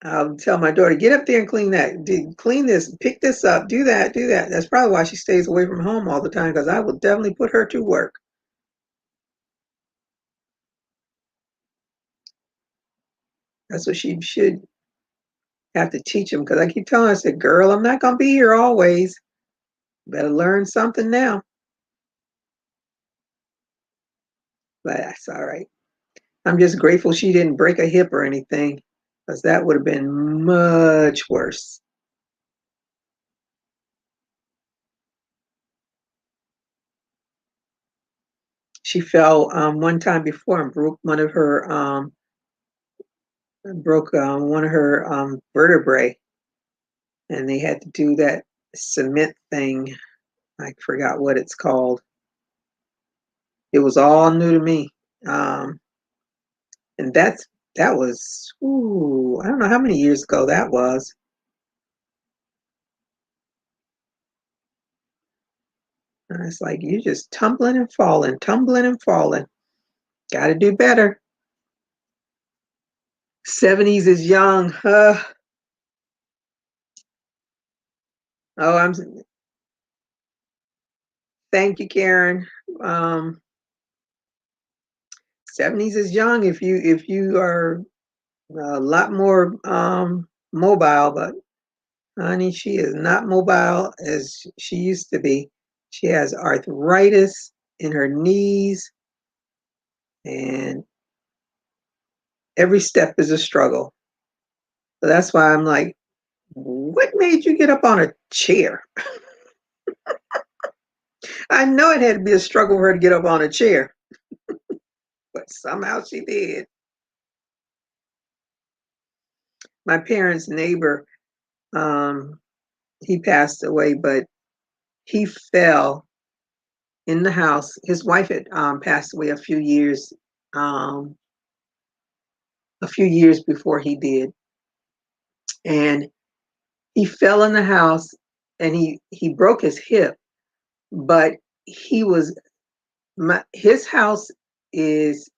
I'll tell my daughter, get up there and clean that. Clean this, pick this up, do that, do that. That's probably why she stays away from home all the time because I will definitely put her to work. That's what she should have to teach him because I keep telling her, I said, girl, I'm not going to be here always. Better learn something now. But that's all right. I'm just grateful she didn't break a hip or anything because that would have been much worse. She fell one time before and broke one of her vertebrae, and they had to do that cement thing. I forgot what it's called. It was all new to me, and that was I don't know how many years ago that was. And it's like you're just tumbling and falling, tumbling and falling. Got to do better. 70s is young. Oh, thank you, Karen. Um, 70s is young if you are a lot more mobile, but honey, she is not mobile as she used to be. She has arthritis in her knees, and every step is a struggle. So that's why I'm like, what made you get up on a chair? I know it had to be a struggle for her to get up on a chair, but somehow she did. My parents' neighbor, um, he passed away, but he fell in the house. His wife had passed away um, a few years before he did, and he fell in the house, and he broke his hip. but he was his house is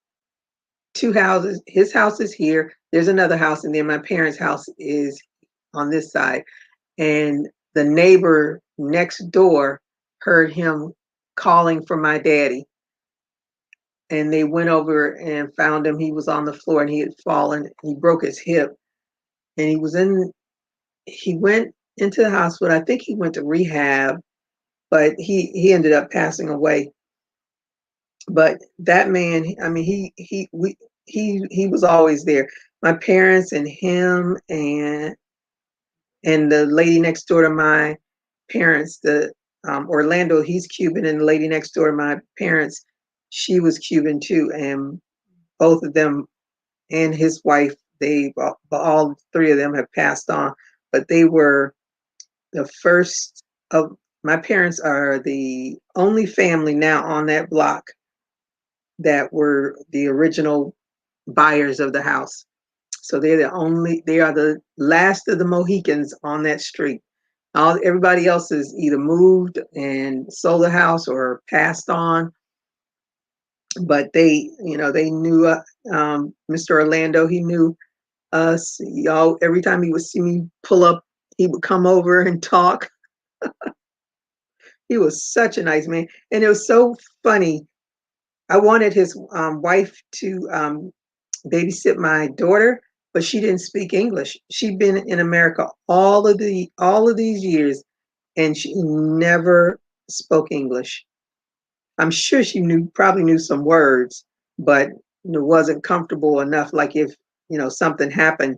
two houses. His house is here. There's another house, and then my parents' house is on this side. And the neighbor next door heard him calling for my daddy, and they went over and found him. He was on the floor and he had fallen. He broke his hip, and he went into the hospital. I think he went to rehab, but he ended up passing away. But that man, I mean, he was always there. My parents and him and the lady next door to my parents, the Orlando, he's Cuban, and the lady next door to my parents, she was Cuban too, and both of them and his wife, they all three of them have passed on, but they were the first of my parents are the only family now on that block that were the original buyers of the house. So they are the last of the Mohicans on that street. Everybody else has either moved and sold the house or passed on, but they knew Mr. Orlando. He knew us. Y'all, every time he would see me pull up, he would come over and talk. He was such a nice man, and it was so funny. I wanted his wife to babysit my daughter, but she didn't speak English. She'd been in America all of these years, and she never spoke English. I'm sure she probably knew some words, but wasn't comfortable enough. Like if something happened,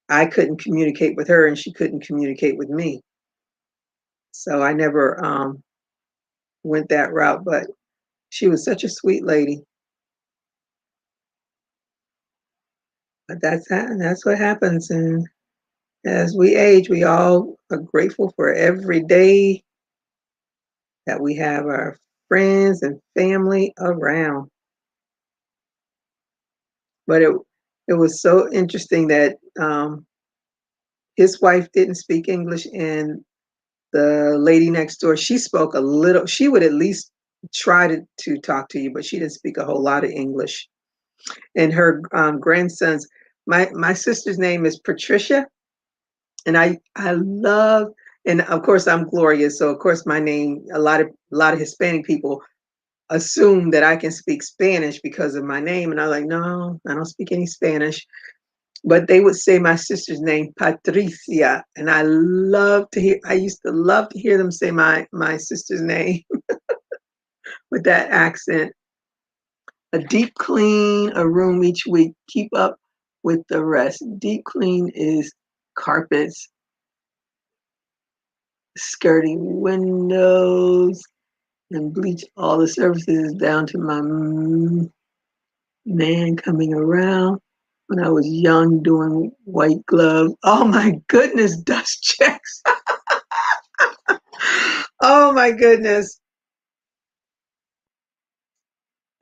I couldn't communicate with her, and she couldn't communicate with me. So I never went that route. But she was such a sweet lady. But that's what happens, and as we age, we all are grateful for every day that we have our friends and family around. But it was so interesting that his wife didn't speak English, and the lady next door, she spoke a little. She would at least try to talk to you, but she didn't speak a whole lot of English. And her grandsons, my sister's name is Patricia, and I love, and of course I'm Gloria, so of course my name, a lot of Hispanic people assume that I can speak Spanish because of my name, and I'm like, no, I don't speak any Spanish. But they would say my sister's name, Patricia, and I used to love to hear them say my sister's name with that accent. A deep clean a room each week, keep up with the rest. Deep clean is carpets, skirting windows, and bleach all the surfaces down to my man coming around when I was young doing white gloves. Oh my goodness, dust checks. Oh my goodness.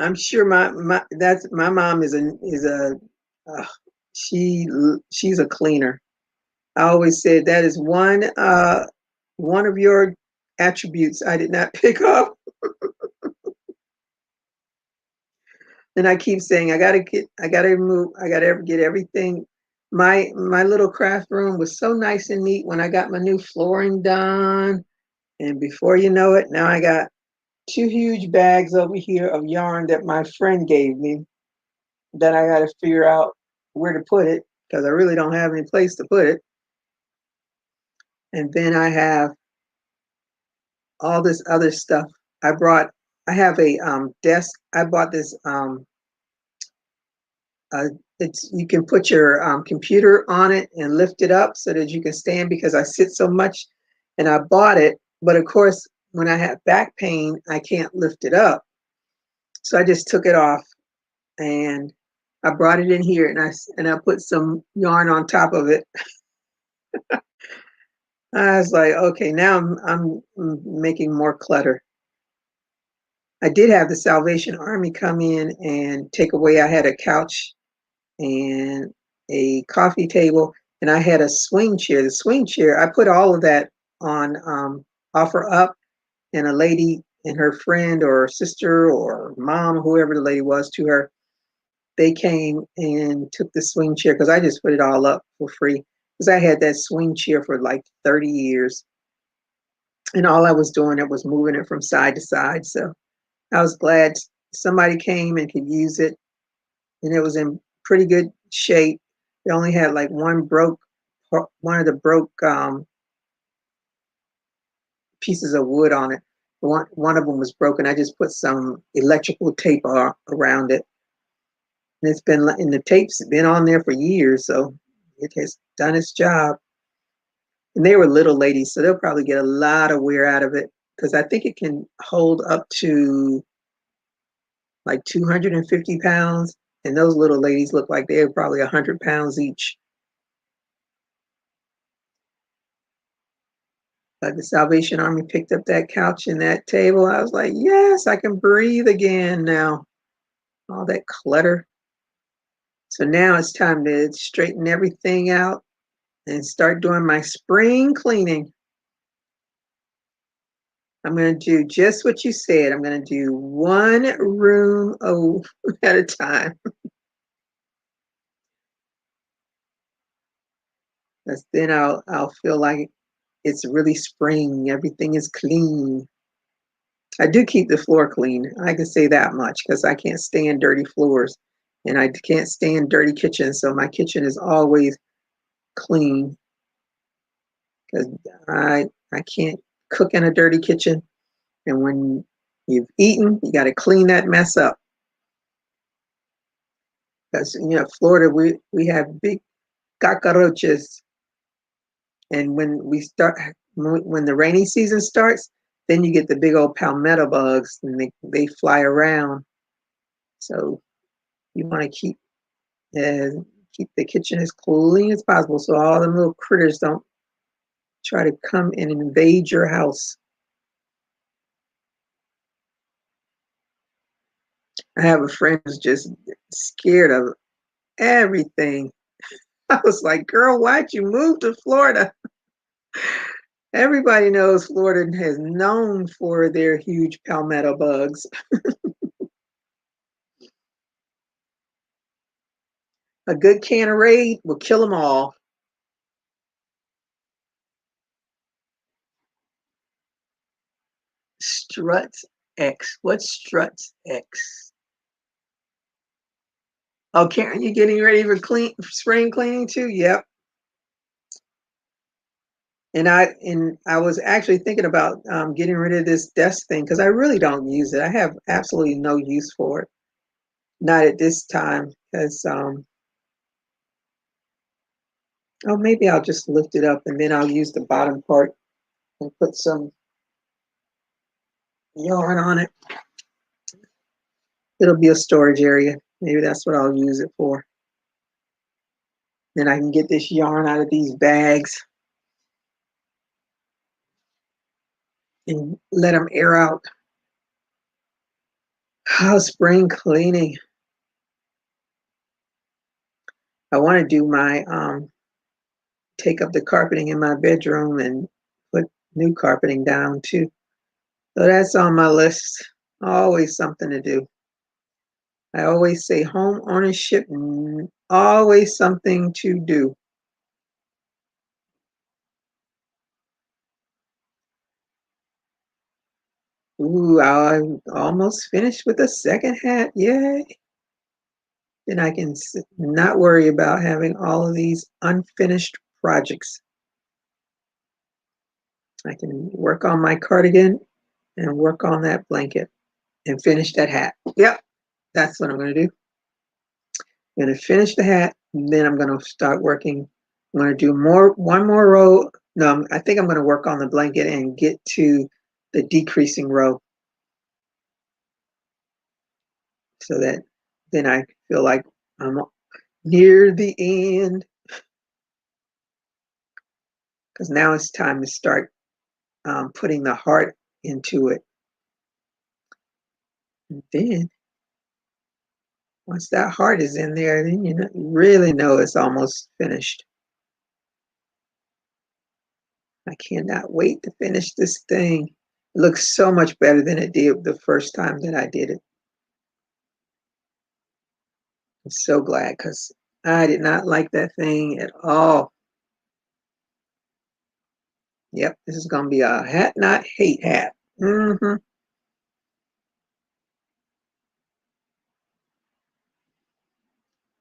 I'm sure my mom is a uh, she she's a cleaner. I always said that is one of your attributes I did not pick up. And I keep saying I gotta move, I gotta get everything. My little craft room was so nice and neat when I got my new flooring done. And before you know it, now I got two huge bags over here of yarn that my friend gave me that I gotta figure out where to put it because I really don't have any place to put it. And then I have all this other stuff. I have a desk. I bought this Uh, it's you can put your computer on it and lift it up so that you can stand because I sit so much, and I bought it. But of course, when I have back pain, I can't lift it up. So I just took it off and I brought it in here and I put some yarn on top of it. I was like, okay, now I'm making more clutter. I did have the Salvation Army come in and take away. I had a couch and a coffee table, and I had a swing chair. The swing chair, I put all of that on OfferUp, and a lady and her friend or sister or mom, whoever the lady was to her, they came and took the swing chair because I just put it all up for free because I had that swing chair for like 30 years. And all I was doing it was moving it from side to side. So I was glad somebody came and could use it. And it was in pretty good shape. It only had like one of the broke pieces of wood on it. One of them was broken. I just put some electrical tape around it. And the tape's been on there for years, so it has done its job. And they were little ladies, so they'll probably get a lot of wear out of it because I think it can hold up to like 250 pounds. And those little ladies look like they were probably 100 pounds each. Like the Salvation Army picked up that couch and that table. I was like, yes, I can breathe again now. All that clutter. So now it's time to straighten everything out and start doing my spring cleaning. I'm going to do just what you said. I'm going to do one room at a time. Because then I'll feel like it's really spring. Everything is clean. I do keep the floor clean. I can say that much because I can't stand dirty floors and I can't stand dirty kitchens. So my kitchen is always clean because I can't cook in a dirty kitchen. And when you've eaten, you got to clean that mess up. Because Florida, we have big cockroaches, and when the rainy season starts, then you get the big old palmetto bugs, and they fly around. So you want to keep the kitchen as clean as possible, so all them little critters don't try to come and invade your house. I have a friend who's just scared of everything. I was like, girl, why'd you move to Florida? Everybody knows Florida is known for their huge palmetto bugs. A good can of Raid will kill them all. Struts X. What's Struts X? Oh, Karen, you getting ready for spring cleaning too? Yep. And I was actually thinking about getting rid of this desk thing because I really don't use it. I have absolutely no use for it. Not at this time, because oh, maybe I'll just lift it up and then I'll use the bottom part and put some yarn on it. It'll be a storage area. Maybe that's what I'll use it for. Then I can get this yarn out of these bags and let them air out. Oh, spring cleaning. I want to do my take up the carpeting in my bedroom and put new carpeting down too. So that's on my list. Always something to do. I always say home ownership, always something to do. Ooh, I'm almost finished with the second hat. Yay. Then I can not worry about having all of these unfinished projects. I can work on my cardigan and work on that blanket and finish that hat. Yep, that's what I'm going to do. I'm going to finish the hat, and then I'm going to start working. I'm going to do one more row. No, I think I'm going to work on the blanket and get to the decreasing row so that then I feel like I'm near the end. Because now it's time to start putting the heart into it. And then once that heart is in there, then you really know it's almost finished. I cannot wait to finish this thing. It looks so much better than it did the first time that I did it. I'm so glad because I did not like that thing at all. Yep, this is going to be a hat not hate hat. Mm-hmm.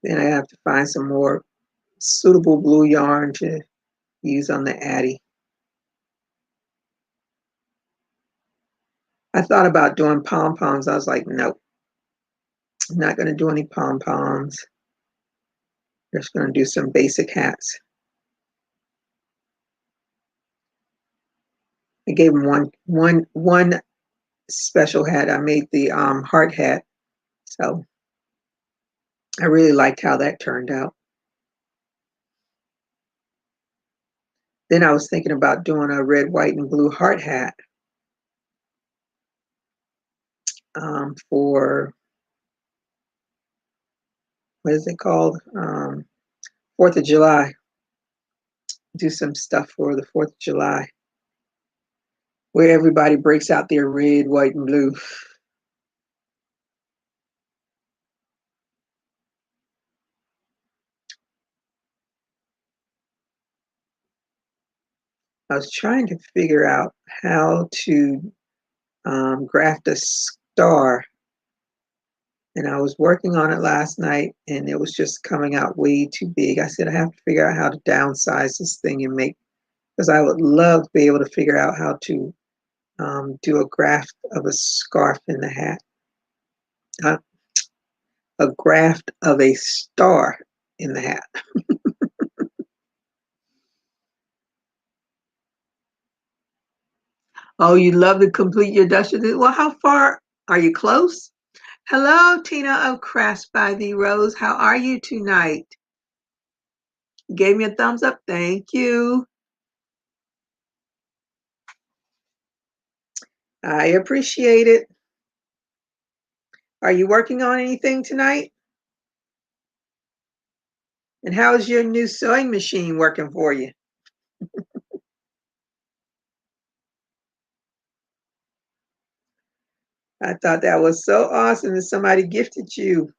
Then I have to find some more suitable blue yarn to use on the Addy. I thought about doing pom-poms. I was like, nope, I'm not going to do any pom-poms. Just going to do some basic hats. I gave him one special hat. I made the heart hat. So I really liked how that turned out. Then I was thinking about doing a red, white, and blue heart hat for, what is it called? 4th of July. Do some stuff for the 4th of July where everybody breaks out their red, white, and blue. I was trying to figure out how to graft a star, and I was working on it last night, and it was just coming out way too big. I said I have to figure out how to downsize this thing and make, because I would love to be able to figure out how to do a graft of a scarf in the hat, uh, a graft of a star in the hat. Oh, you love to complete your Dutch. Well, how far are you close? Hello, Tina of Crafts by the Rose. How are you tonight? Gave me a thumbs up. Thank you. I appreciate it. Are you working on anything tonight? And how is your new sewing machine working for you? I thought that was so awesome that somebody gifted you.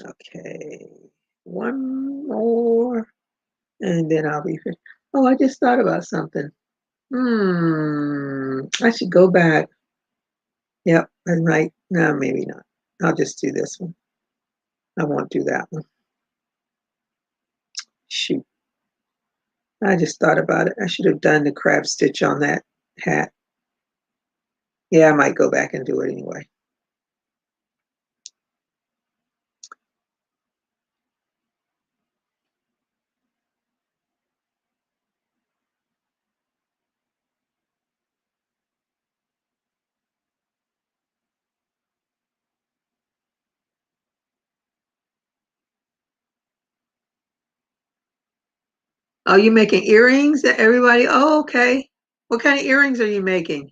Okay, one more, and then I'll be finished. Oh, I just thought about something. I should go back. Yep, I might. No, maybe not. I'll just do this one. I won't do that one. Shoot. I just thought about it. I should have done the crab stitch on that hat. Yeah, I might go back and do it anyway. Oh, you making earrings that everybody? Oh, okay. What kind of earrings are you making?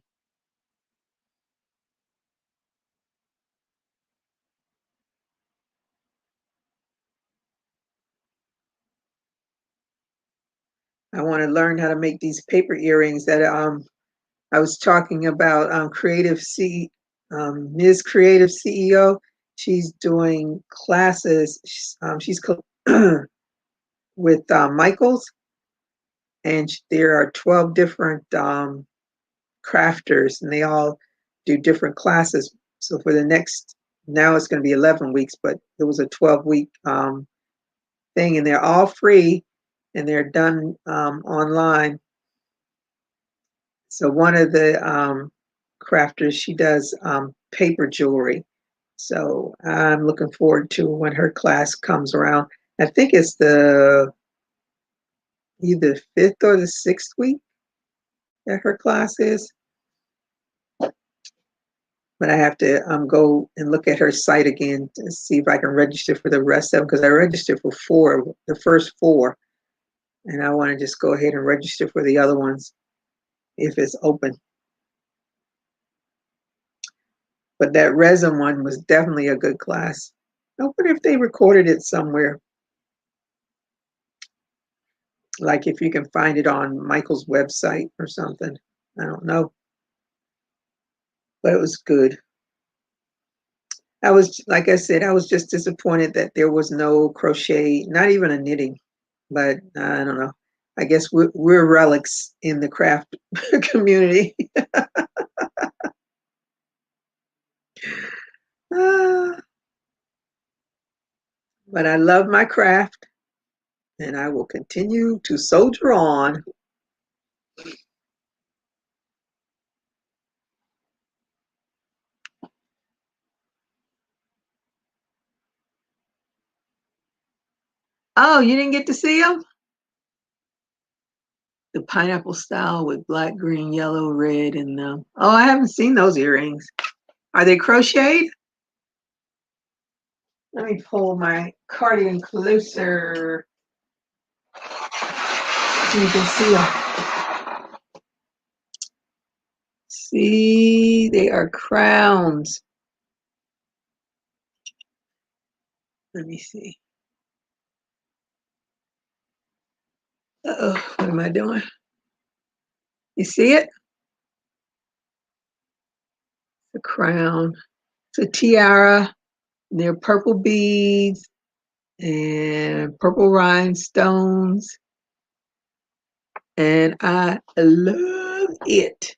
I want to learn how to make these paper earrings that I was talking about. Ms. Creative CEO. She's doing classes. She's with Michaels, and there are 12 different crafters, and they all do different classes. So for the next, now it's going to be 11 weeks, but it was a 12-week thing, and they're all free, and they're done online. So one of the crafters, she does paper jewelry. So I'm looking forward to when her class comes around. I think it's the either 5th or the 6th week that her class is. But I have to go and look at her site again to see if I can register for the rest of them, because I registered for 4, the first 4, and I want to just go ahead and register for the other ones if it's open. But that resin one was definitely a good class. I wonder if they recorded it somewhere. Like if you can find it on Michael's website or something. I don't know. But it was good. I was, like I said, I was just disappointed that there was no crochet, not even a knitting. But I don't know. I guess we're relics in the craft community. Ah, but I love my craft and I will continue to soldier on. Oh, you didn't get to see them? The pineapple style with black, green, yellow, red, and oh, I haven't seen those earrings. Are they crocheted? Let me pull my cardigan closer so you can see them. See, they are crowns. Let me see. Uh-oh, what am I doing? You see it? The crown. It's a tiara. They're purple beads and purple rhinestones. And I love it.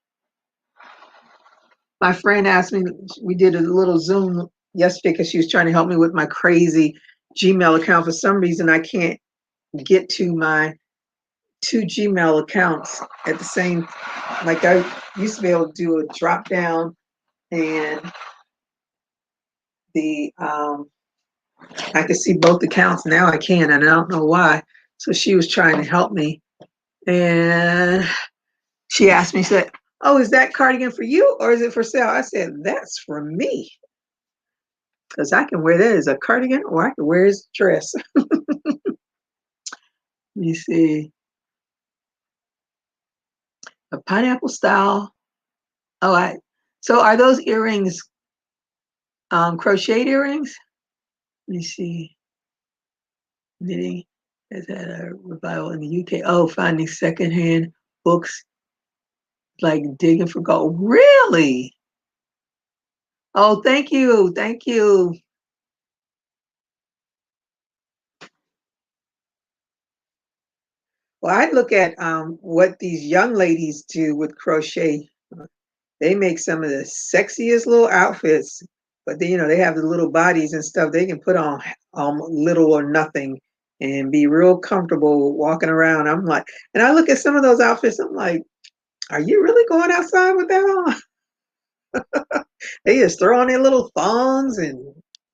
My friend asked me, we did a little Zoom yesterday because she was trying to help me with my crazy Gmail account. For some reason, I can't get to my two Gmail accounts at the same. Like I used to be able to do a drop down and the I could see both accounts. Now I can, and I don't know why. So she was trying to help me, and she asked me, she said, "Oh, is that cardigan for you or is it for sale?" I said, "That's for me because I can wear that as a cardigan or I can wear it as a dress." You see, a pineapple style. Oh, I. So are those earrings crocheted earrings? Let me see. Knitting has had a revival in the UK. Oh, finding secondhand books like digging for gold. Really? Oh, thank you. Thank you. Well, I look at what these young ladies do with crochet. They make some of the sexiest little outfits, but they, they have the little bodies and stuff. They can put on little or nothing and be real comfortable walking around. I'm like, and I look at some of those outfits. I'm like, are you really going outside with that on? They just throw on their little thongs and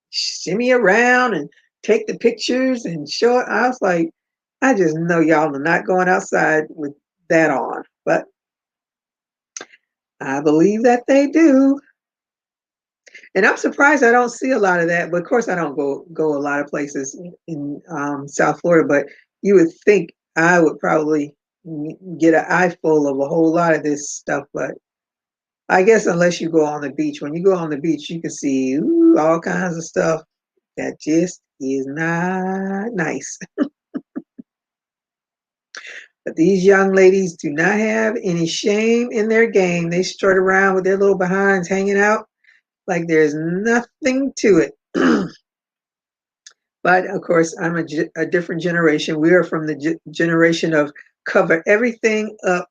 shimmy around and take the pictures and show it. I was like, I just know y'all are not going outside with that on, but I believe that they do. And I'm surprised I don't see a lot of that. But of course, I don't go a lot of places in South Florida. But you would think I would probably get an eye full of a whole lot of this stuff. But I guess unless you go on the beach, when you go on the beach, you can see all kinds of stuff that just is not nice. But these young ladies do not have any shame in their game. They strut around with their little behinds hanging out like there's nothing to it. But of course, I'm a different generation. We are from the generation of cover everything up.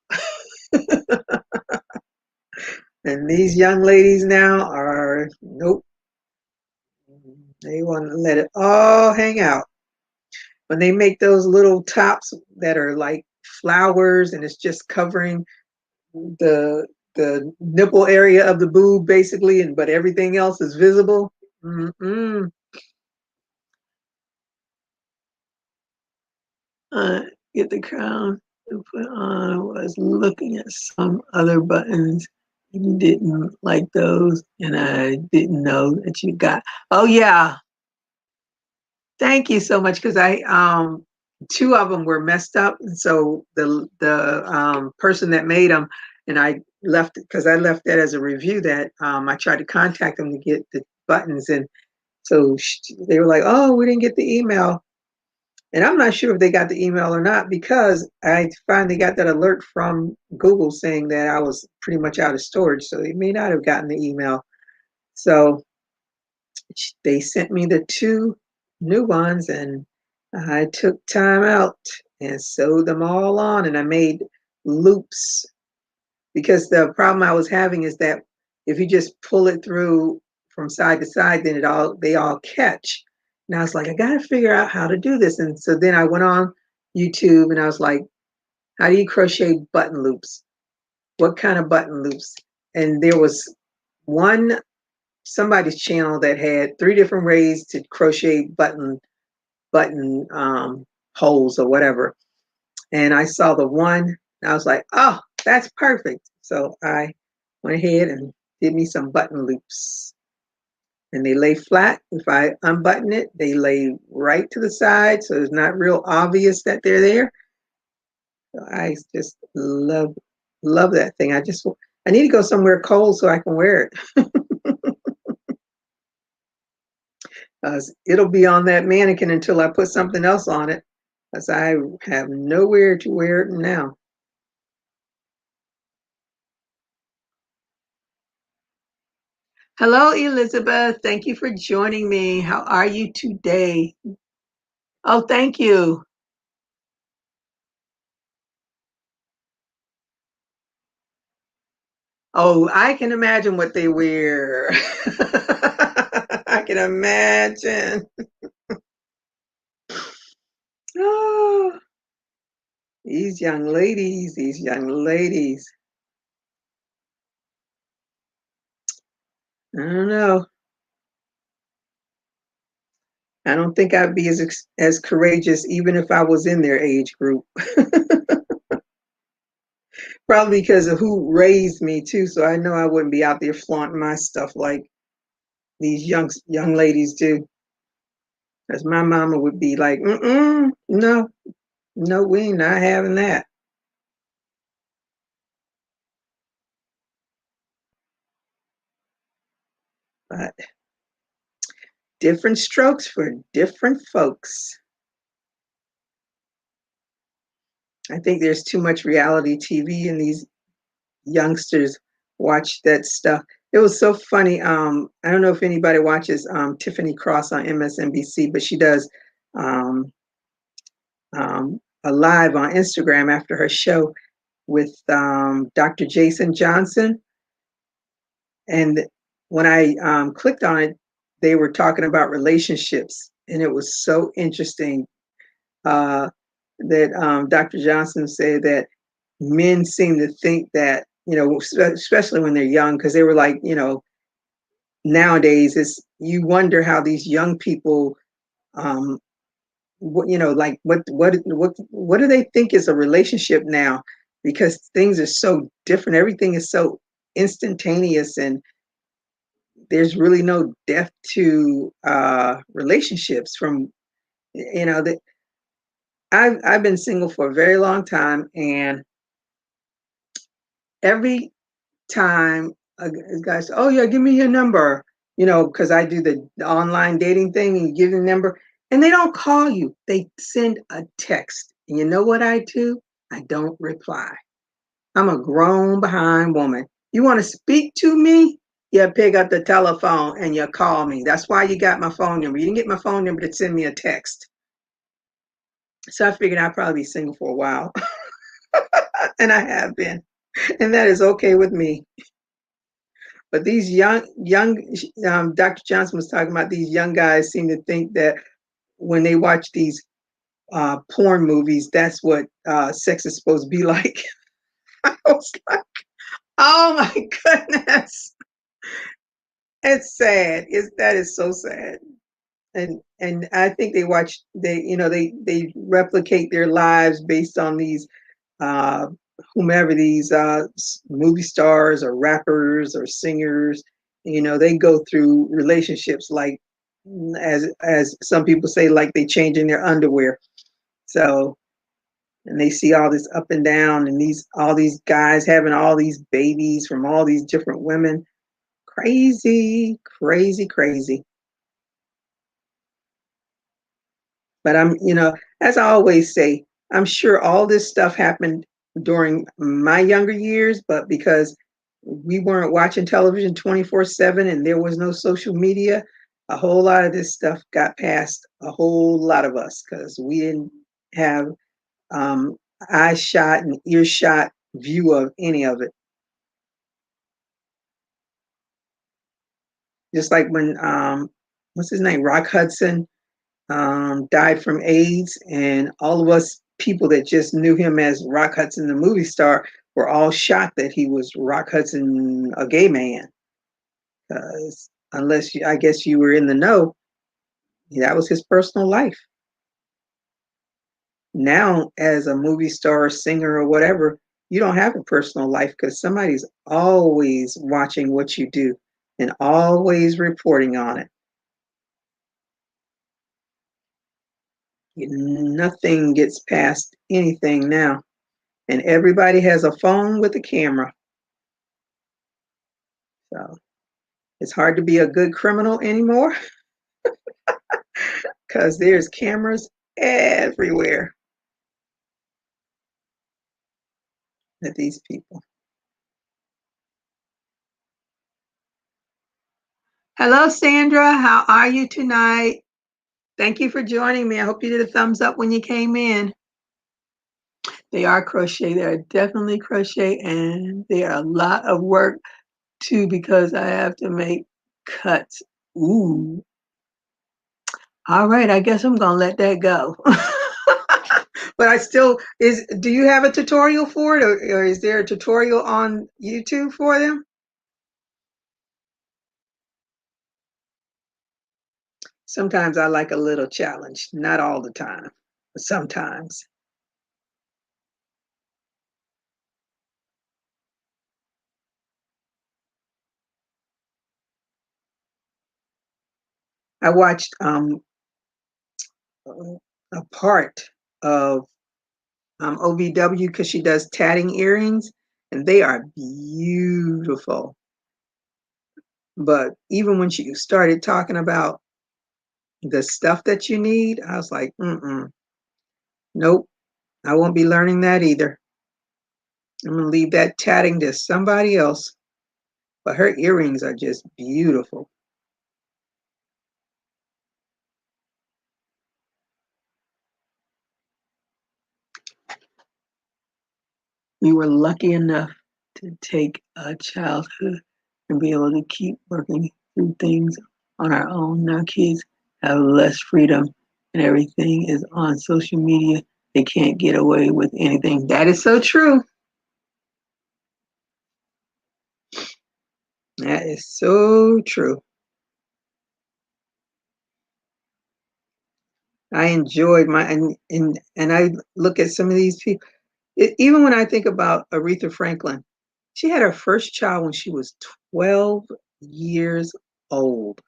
And these young ladies now are, nope, they want to let it all hang out. When they make those little tops that are like flowers and it's just covering the nipple area of the boob basically, and but everything else is visible. Mm-mm. uh, get the crown to put on. I was looking at some other buttons. You didn't like those, and I didn't know that you got. Oh yeah, thank you so much because I two of them were messed up, and so the person that made them and I left because I left that as a review that I tried to contact them to get the buttons, and so they were like, "Oh, we didn't get the email." And I'm not sure if they got the email or not because I finally got that alert from Google saying that I was pretty much out of storage. So they may not have gotten the email. So they sent me the two new ones, and I took time out and sewed them all on, and I made loops because the problem I was having is that if you just pull it through from side to side, then they all catch. And I was like, I got to figure out how to do this. And so then I went on YouTube and I was like, how do you crochet button loops? What kind of button loops? And there was one somebody's channel that had three different ways to crochet button holes or whatever. And I saw the one, and I was like, oh, that's perfect. So I went ahead and did me some button loops. And they lay flat. If I unbutton it, they lay right to the side, so it's not real obvious that they're there. So I just love that thing. I need to go somewhere cold so I can wear it. It'll be on that mannequin until I put something else on it, because I have nowhere to wear it now. Hello, Elizabeth. Thank you for joining me. How are you today? Oh, thank you. Oh, I can imagine what they wear. I can imagine. Oh, these young ladies, these young ladies. I don't know. I don't think I'd be as courageous even if I was in their age group. Probably because of who raised me too. So I know I wouldn't be out there flaunting my stuff like these young ladies do. Because my mama would be like, no, no, we ain't not having that. But different strokes for different folks. I think there's too much reality TV and these youngsters watch that stuff. It was so funny. I don't know if anybody watches Tiffany Cross on MSNBC, but she does a live on Instagram after her show with Dr. Jason Johnson. And when I clicked on it, they were talking about relationships. And it was so interesting that Dr. Johnson said that men seem to think that, especially when they're young, because they were like, nowadays you wonder how these young people, like what do they think is a relationship now? Because things are so different. Everything is so instantaneous, and there's really no depth to relationships. From that I've been single for a very long time, and every time a guy says, "Oh yeah, give me your number," because I do the online dating thing, and you give the number, and they don't call you. They send a text, and you know what I do? I don't reply. I'm a grown behind woman. You want to speak to me? You pick up the telephone and you call me. That's why you got my phone number. You didn't get my phone number to send me a text. So I figured I'd probably be single for a while. And I have been. And that is okay with me. But these Dr. Johnson was talking about these young guys seem to think that when they watch these porn movies, that's what sex is supposed to be like. I was like, oh my goodness. It's sad. That is so sad. And I think they replicate their lives based on these uh, whomever these movie stars or rappers or singers. They go through relationships like as some people say, like they change in their underwear. So and they see all this up and down and all these guys having all these babies from all these different women. Crazy, crazy, crazy. But as I always say, I'm sure all this stuff happened during my younger years, but because we weren't watching television 24/7 and there was no social media, a whole lot of this stuff got past a whole lot of us because we didn't have um, eye shot and earshot view of any of it. Just like when what's his name, Rock Hudson, died from AIDS, and all of us people that just knew him as Rock Hudson, the movie star, were all shocked that he was Rock Hudson, a gay man. Because unless I guess you were in the know, that was his personal life. Now, as a movie star, singer, or whatever, you don't have a personal life because somebody's always watching what you do and always reporting on it. Nothing gets past anything now. And everybody has a phone with a camera. So it's hard to be a good criminal anymore because there's cameras everywhere at these people. Hello, Sandra. How are you tonight? Thank you for joining me. I hope you did a thumbs up when you came in. They are crochet. They are definitely crochet, and they are a lot of work too because I have to make cuts. Ooh. All right, I guess I'm gonna let that go. But do you have a tutorial for it, or is there a tutorial on YouTube for them? Sometimes I like a little challenge, not all the time, but sometimes. I watched a part of OVW because she does tatting earrings, and they are beautiful. But even when she started talking about the stuff that you need, I was like, nope, I won't be learning that either. I'm gonna leave that tatting to somebody else. But her earrings are just beautiful. We were lucky enough to take a childhood and be able to keep working through things on our own. Now kids have less freedom and everything is on social media. They can't get away with anything. That is so true. That is so true. I enjoyed my and I look at some of these people. Even when I think about Aretha Franklin, she had her first child when she was 12 years old.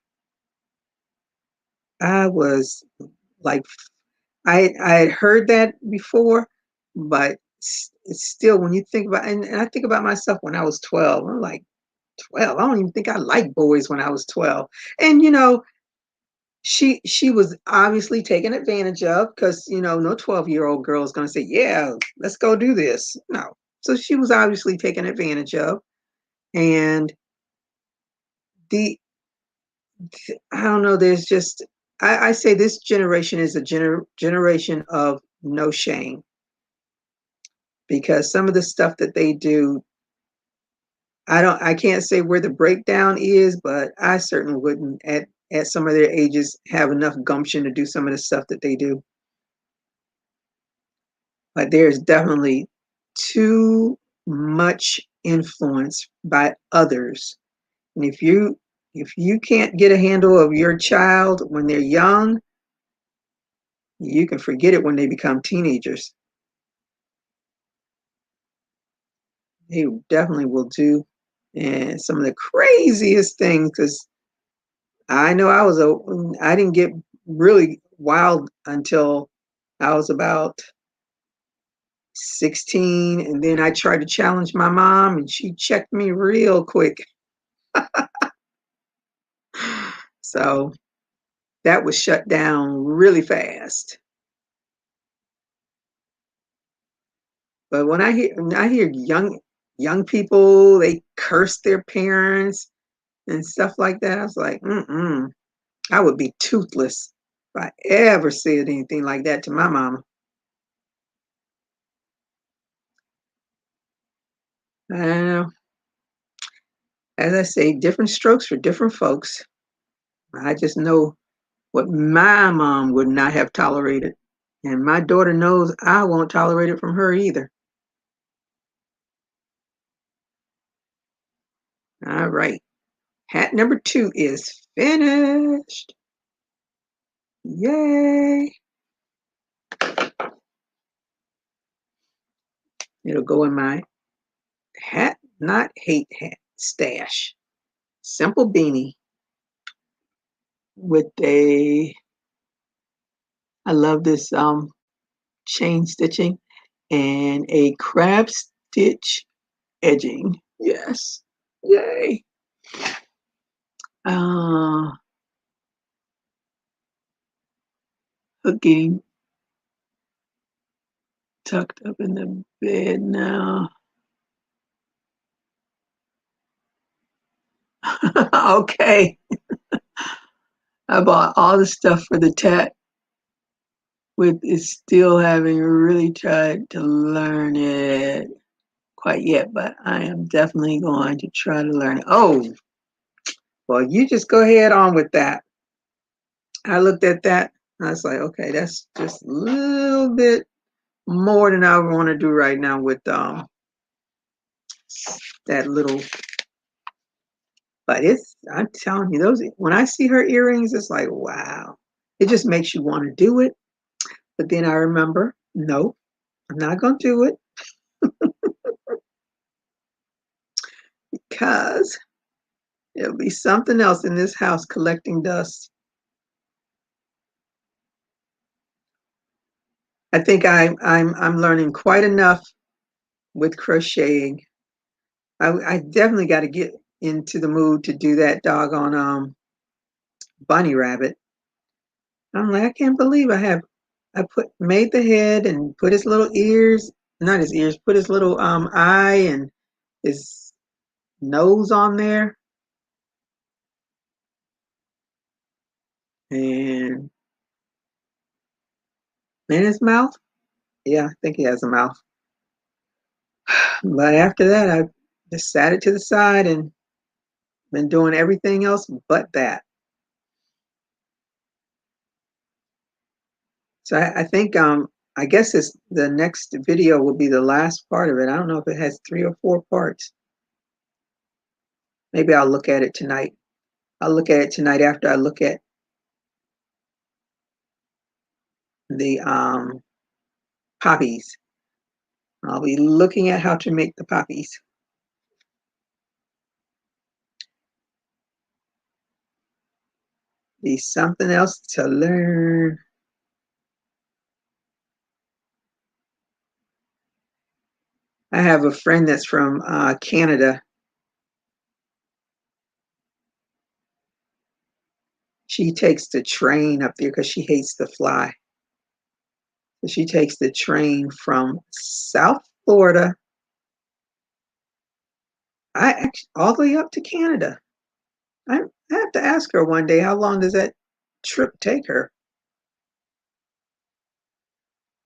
I was like, I had heard that before, but it's still when you think about, and I think about myself when I was 12, I'm like, 12, I don't even think I liked boys when I was 12. And she was obviously taken advantage of because no 12-year-old girl is going to say, yeah, let's go do this. No. So she was obviously taken advantage of. And the I don't know, there's just I say this generation is a generation of no shame because some of the stuff that they do, I can't say where the breakdown is, but I certainly wouldn't at some of their ages have enough gumption to do some of the stuff that they do. But there's definitely too much influence by others. And if you can't get a handle of your child when they're young, you can forget it when they become teenagers. They definitely will do and some of the craziest things because I know I didn't get really wild until I was about 16, and then I tried to challenge my mom, and she checked me real quick. So that was shut down really fast. But when I hear young people, they curse their parents and stuff like that, I was like, mm-mm. I would be toothless if I ever said anything like that to my mama. Uh, as I say, different strokes for different folks. I just know what my mom would not have tolerated. And my daughter knows I won't tolerate it from her either. All right. Hat number 2 is finished. Yay. It'll go in my hat, not hate hat stash. Simple beanie with I love this chain stitching and a crab stitch edging. Yes. Yay. Uh, getting tucked up in the bed now. Okay. I bought all the stuff for the tat with is still having really tried to learn it quite yet, but I am definitely going to try to learn it. Oh, well, you just go ahead on with that. I looked at that. I was like, okay, that's just a little bit more than I want to do right now with that little. But I'm telling you, those when I see her earrings, it's like, wow. It just makes you want to do it. But then I remember, no, I'm not going to do it because it'll be something else in this house collecting dust. I think I'm learning quite enough with crocheting. I definitely got to get into the mood to do that doggone bunny rabbit. I'm like, I can't believe I made the head and put his little ears, not his ears, put his little eye and his nose on there and in his mouth. Yeah, I think he has a mouth. But after that, I just sat it to the side and been doing everything else but that. So I think I guess the next video will be the last part of it. I don't know if it has 3 or 4 parts. Maybe I'll look at it tonight. I'll look at it tonight after I look at the poppies. I'll be looking at how to make the poppies. Be something else to learn. I have a friend that's from Canada. She takes the train up there because she hates to fly. So she takes the train from South Florida, I actually all the way up to Canada. I have to ask her one day how long does that trip take her?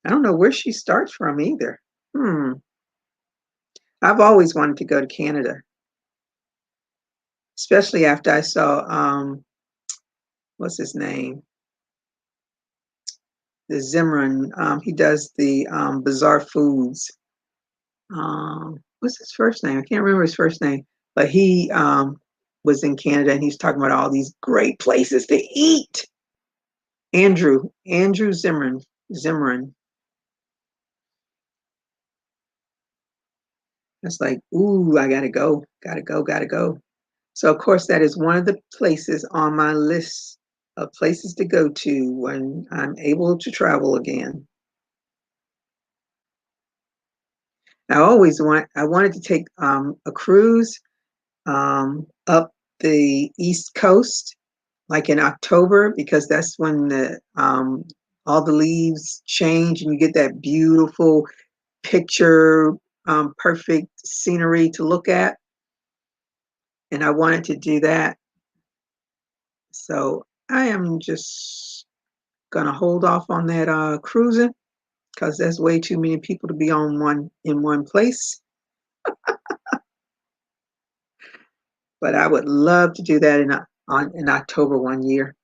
I don't know where she starts from either. Hmm. I've always wanted to go to Canada, especially after I saw what's his name? The Zimmerman. He does the bizarre foods. What's his first name? I can't remember his first name, but he was in Canada and he's talking about all these great places to eat. Andrew Zimmerman. It's like, ooh, I gotta go, gotta go, gotta go. So of course that is one of the places on my list of places to go to when I'm able to travel again. I wanted to take a cruise up the East Coast, like in October, because that's when the all the leaves change and you get that beautiful picture, perfect scenery to look at. And I wanted to do that. So I am just gonna hold off on that cruising because there's way too many people to be on one place. But I would love to do that in October one year.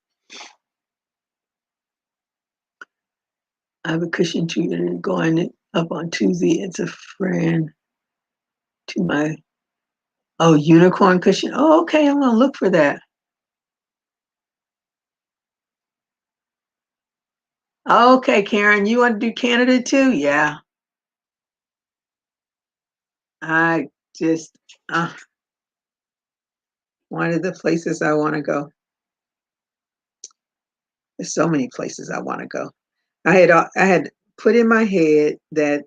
I have a cushion too going up on Tuesday. It's a friend to my unicorn cushion. Oh, okay. I'm gonna look for that. Okay, Karen, you want to do Canada too? Yeah. I just one of the places I want to go. There's so many places I want to go. I had put in my head that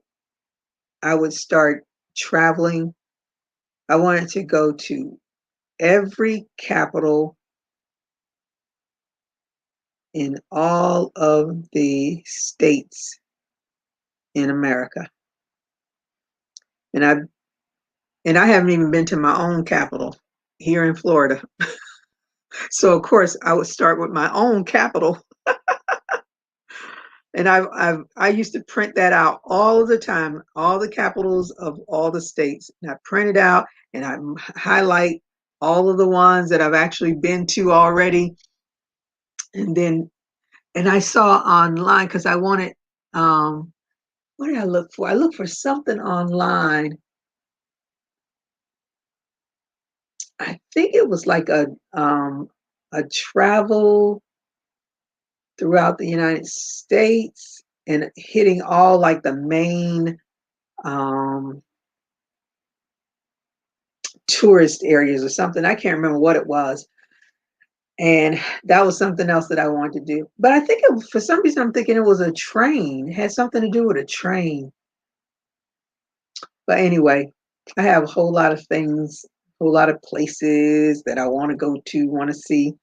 I would start traveling. I wanted to go to every capital in all of the states in America. And I haven't even been to my own capital here in Florida. So of course I would start with my own capital. And I used to print that out all the time, all the capitals of all the states. And I print it out and I highlight all of the ones that I've actually been to already. And then and I saw online because I wanted what did I look for? I looked for something online. I think it was like a travel throughout the United States and hitting all like the main um, tourist areas or something. I can't remember what it was. And that was something else that I wanted to do. But I think for some reason, I'm thinking it was a train. It had something to do with a train. But anyway, I have a whole lot of things, a whole lot of places that I want to go to, want to see,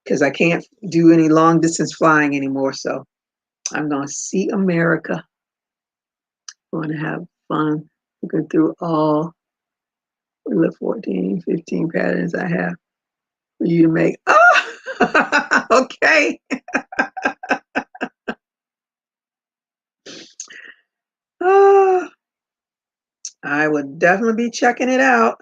because I can't do any long distance flying anymore. So I'm going to see America. I'm going to have fun looking through all the 14, 15 patterns I have for you to make. Oh, okay. Oh, I would definitely be checking it out.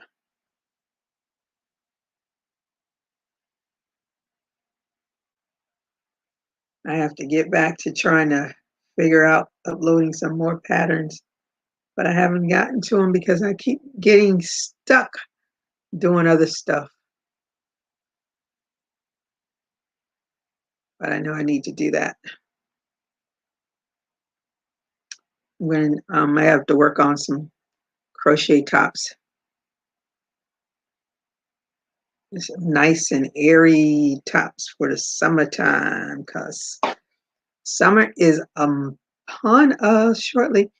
I have to get back to trying to figure out uploading some more patterns, but I haven't gotten to them because I keep getting stuck doing other stuff. But I know I need to do that when I have to work on some crochet tops. Nice and airy tops for the summertime because summer is upon us shortly.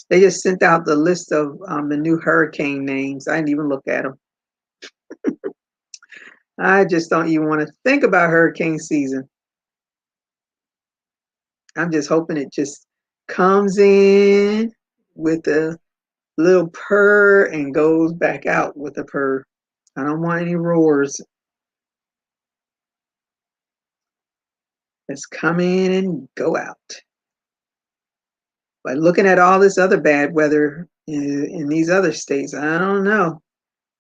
They just sent out the list of the new hurricane names. I didn't even look at them. I just don't even want to think about hurricane season. I'm just hoping it just comes in with a little purr and goes back out with a purr. I don't want any roars. Let's come in and go out. But looking at all this other bad weather in these other states, I don't know.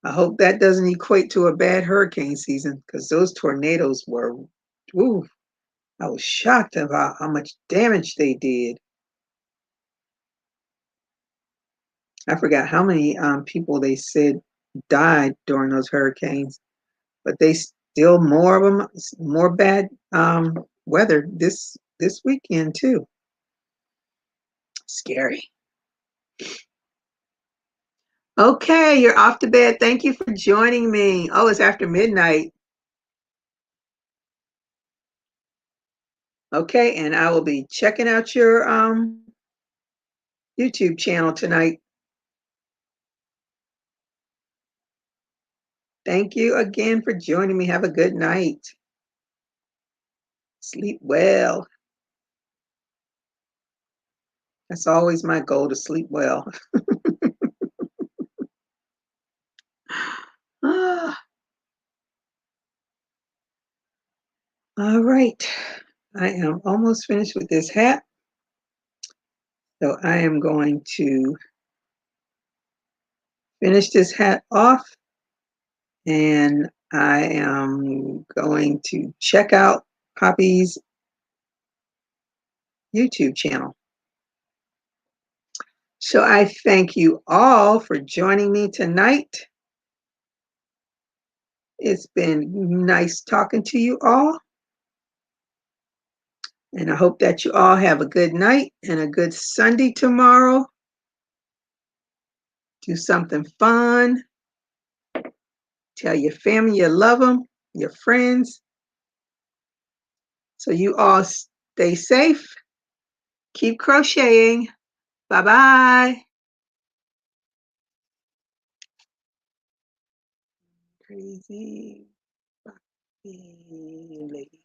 I hope that doesn't equate to a bad hurricane season because those tornadoes were, ooh, I was shocked about how much damage they did. I forgot how many people they said died during those hurricanes, but they still more of them, more bad weather this weekend too. Scary. Okay, you're off to bed. Thank you for joining me. Oh, it's after midnight. Okay, and I will be checking out your YouTube channel tonight. Thank you again for joining me. Have a good night. Sleep well. That's always my goal, to sleep well. Ah, all right. I am almost finished with this hat. So I am going to finish this hat off, and I am going to check out Poppy's YouTube channel. So I thank you all for joining me tonight. It's been nice talking to you all. And I hope that you all have a good night and a good Sunday tomorrow. Do something fun. Tell your family you love them, your friends. So you all stay safe. Keep crocheting. Bye-bye. Crazy lady.